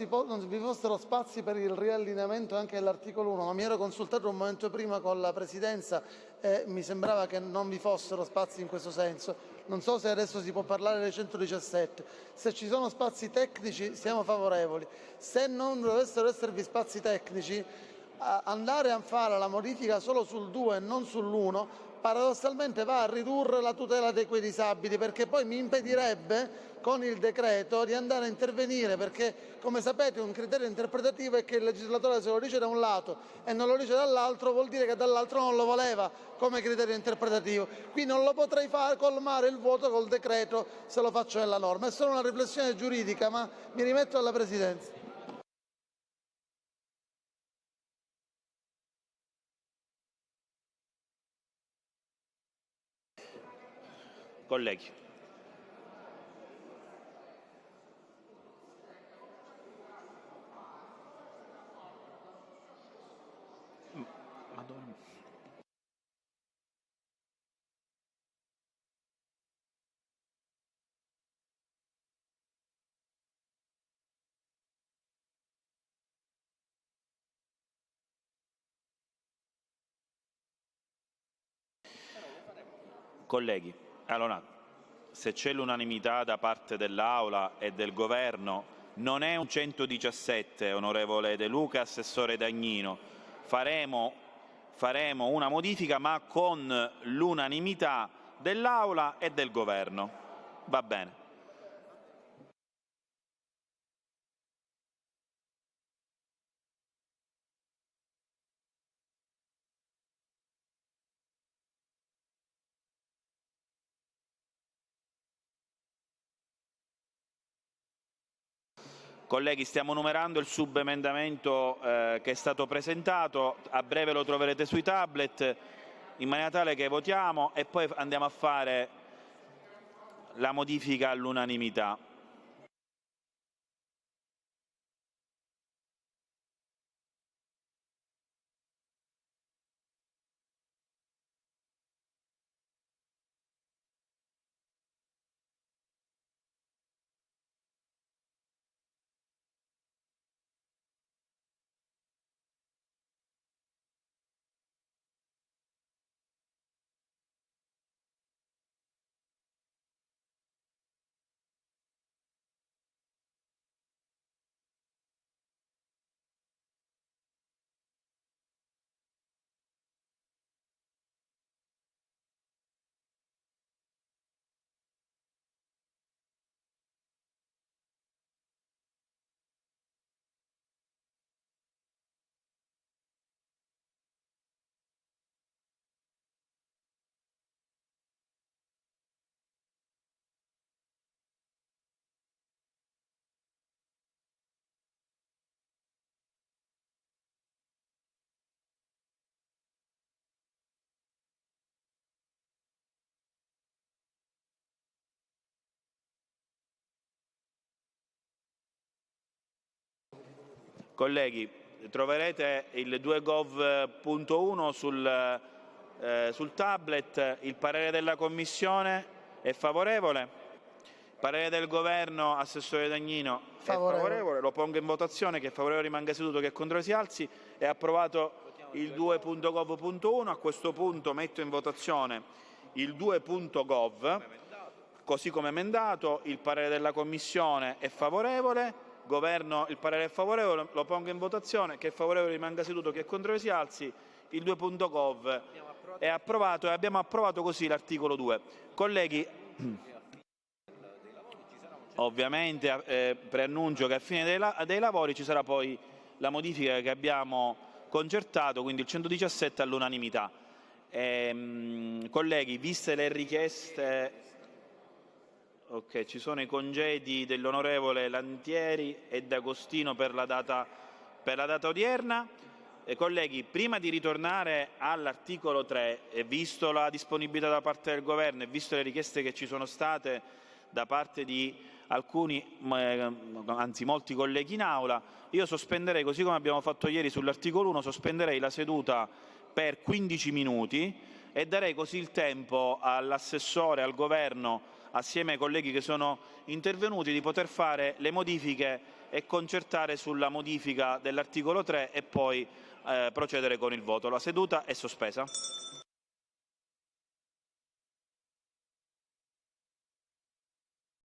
vi fossero spazi per il riallineamento anche dell'articolo 1, ma mi ero consultato un momento prima con la Presidenza e mi sembrava che non vi fossero spazi in questo senso. Non so se adesso si può parlare del 117. Se ci sono spazi tecnici siamo favorevoli. Se non dovessero esservi spazi tecnici, andare a fare la modifica solo sul 2 e non sull'1 paradossalmente va a ridurre la tutela di quei disabili, perché poi mi impedirebbe con il decreto di andare a intervenire, perché come sapete un criterio interpretativo è che il legislatore, se lo dice da un lato e non lo dice dall'altro, vuol dire che dall'altro non lo voleva come criterio interpretativo. Qui non lo potrei fare colmare il vuoto col decreto se lo faccio nella norma. È solo una riflessione giuridica, ma mi rimetto alla Presidenza. Colleghi. Colleghi, allora, se c'è l'unanimità da parte dell'Aula e del Governo, non è un 117, onorevole De Luca, assessore Dagnino. Faremo una modifica, ma con l'unanimità dell'Aula e del Governo. Va bene. Colleghi, stiamo numerando il subemendamento che è stato presentato, a breve lo troverete sui tablet, in maniera tale che votiamo e poi andiamo a fare la modifica all'unanimità. Colleghi, troverete il 2gov.1 sul tablet. Il parere della Commissione è favorevole. Il parere del Governo, Assessore Dagnino, è favorevole. Lo pongo in votazione. Chi è favorevole rimanga seduto, chi è contrario si alzi. È approvato il 2.gov.1. A questo punto metto in votazione il 2.gov, così come emendato. Il parere della Commissione è favorevole. Governo, il parere è favorevole, lo pongo in votazione. Chi è favorevole rimanga seduto, chi è contrario si alzi. Il 2.gov è approvato e abbiamo approvato così l'articolo 2. Colleghi, ovviamente preannuncio che a fine dei lavori ci sarà poi la modifica che abbiamo concertato, quindi il 117 all'unanimità. Colleghi, viste le richieste... Ok, ci sono i congedi dell'onorevole Lantieri e D'Agostino per la data odierna. Colleghi, prima di ritornare all'articolo 3, e visto la disponibilità da parte del Governo e visto le richieste che ci sono state da parte di alcuni, anzi molti colleghi in aula, io sospenderei, così come abbiamo fatto ieri sull'articolo 1, sospenderei la seduta per 15 minuti e darei così il tempo all'assessore, al Governo, assieme ai colleghi che sono intervenuti, di poter fare le modifiche e concertare sulla modifica dell'articolo 3 e poi procedere con il voto. La seduta è sospesa.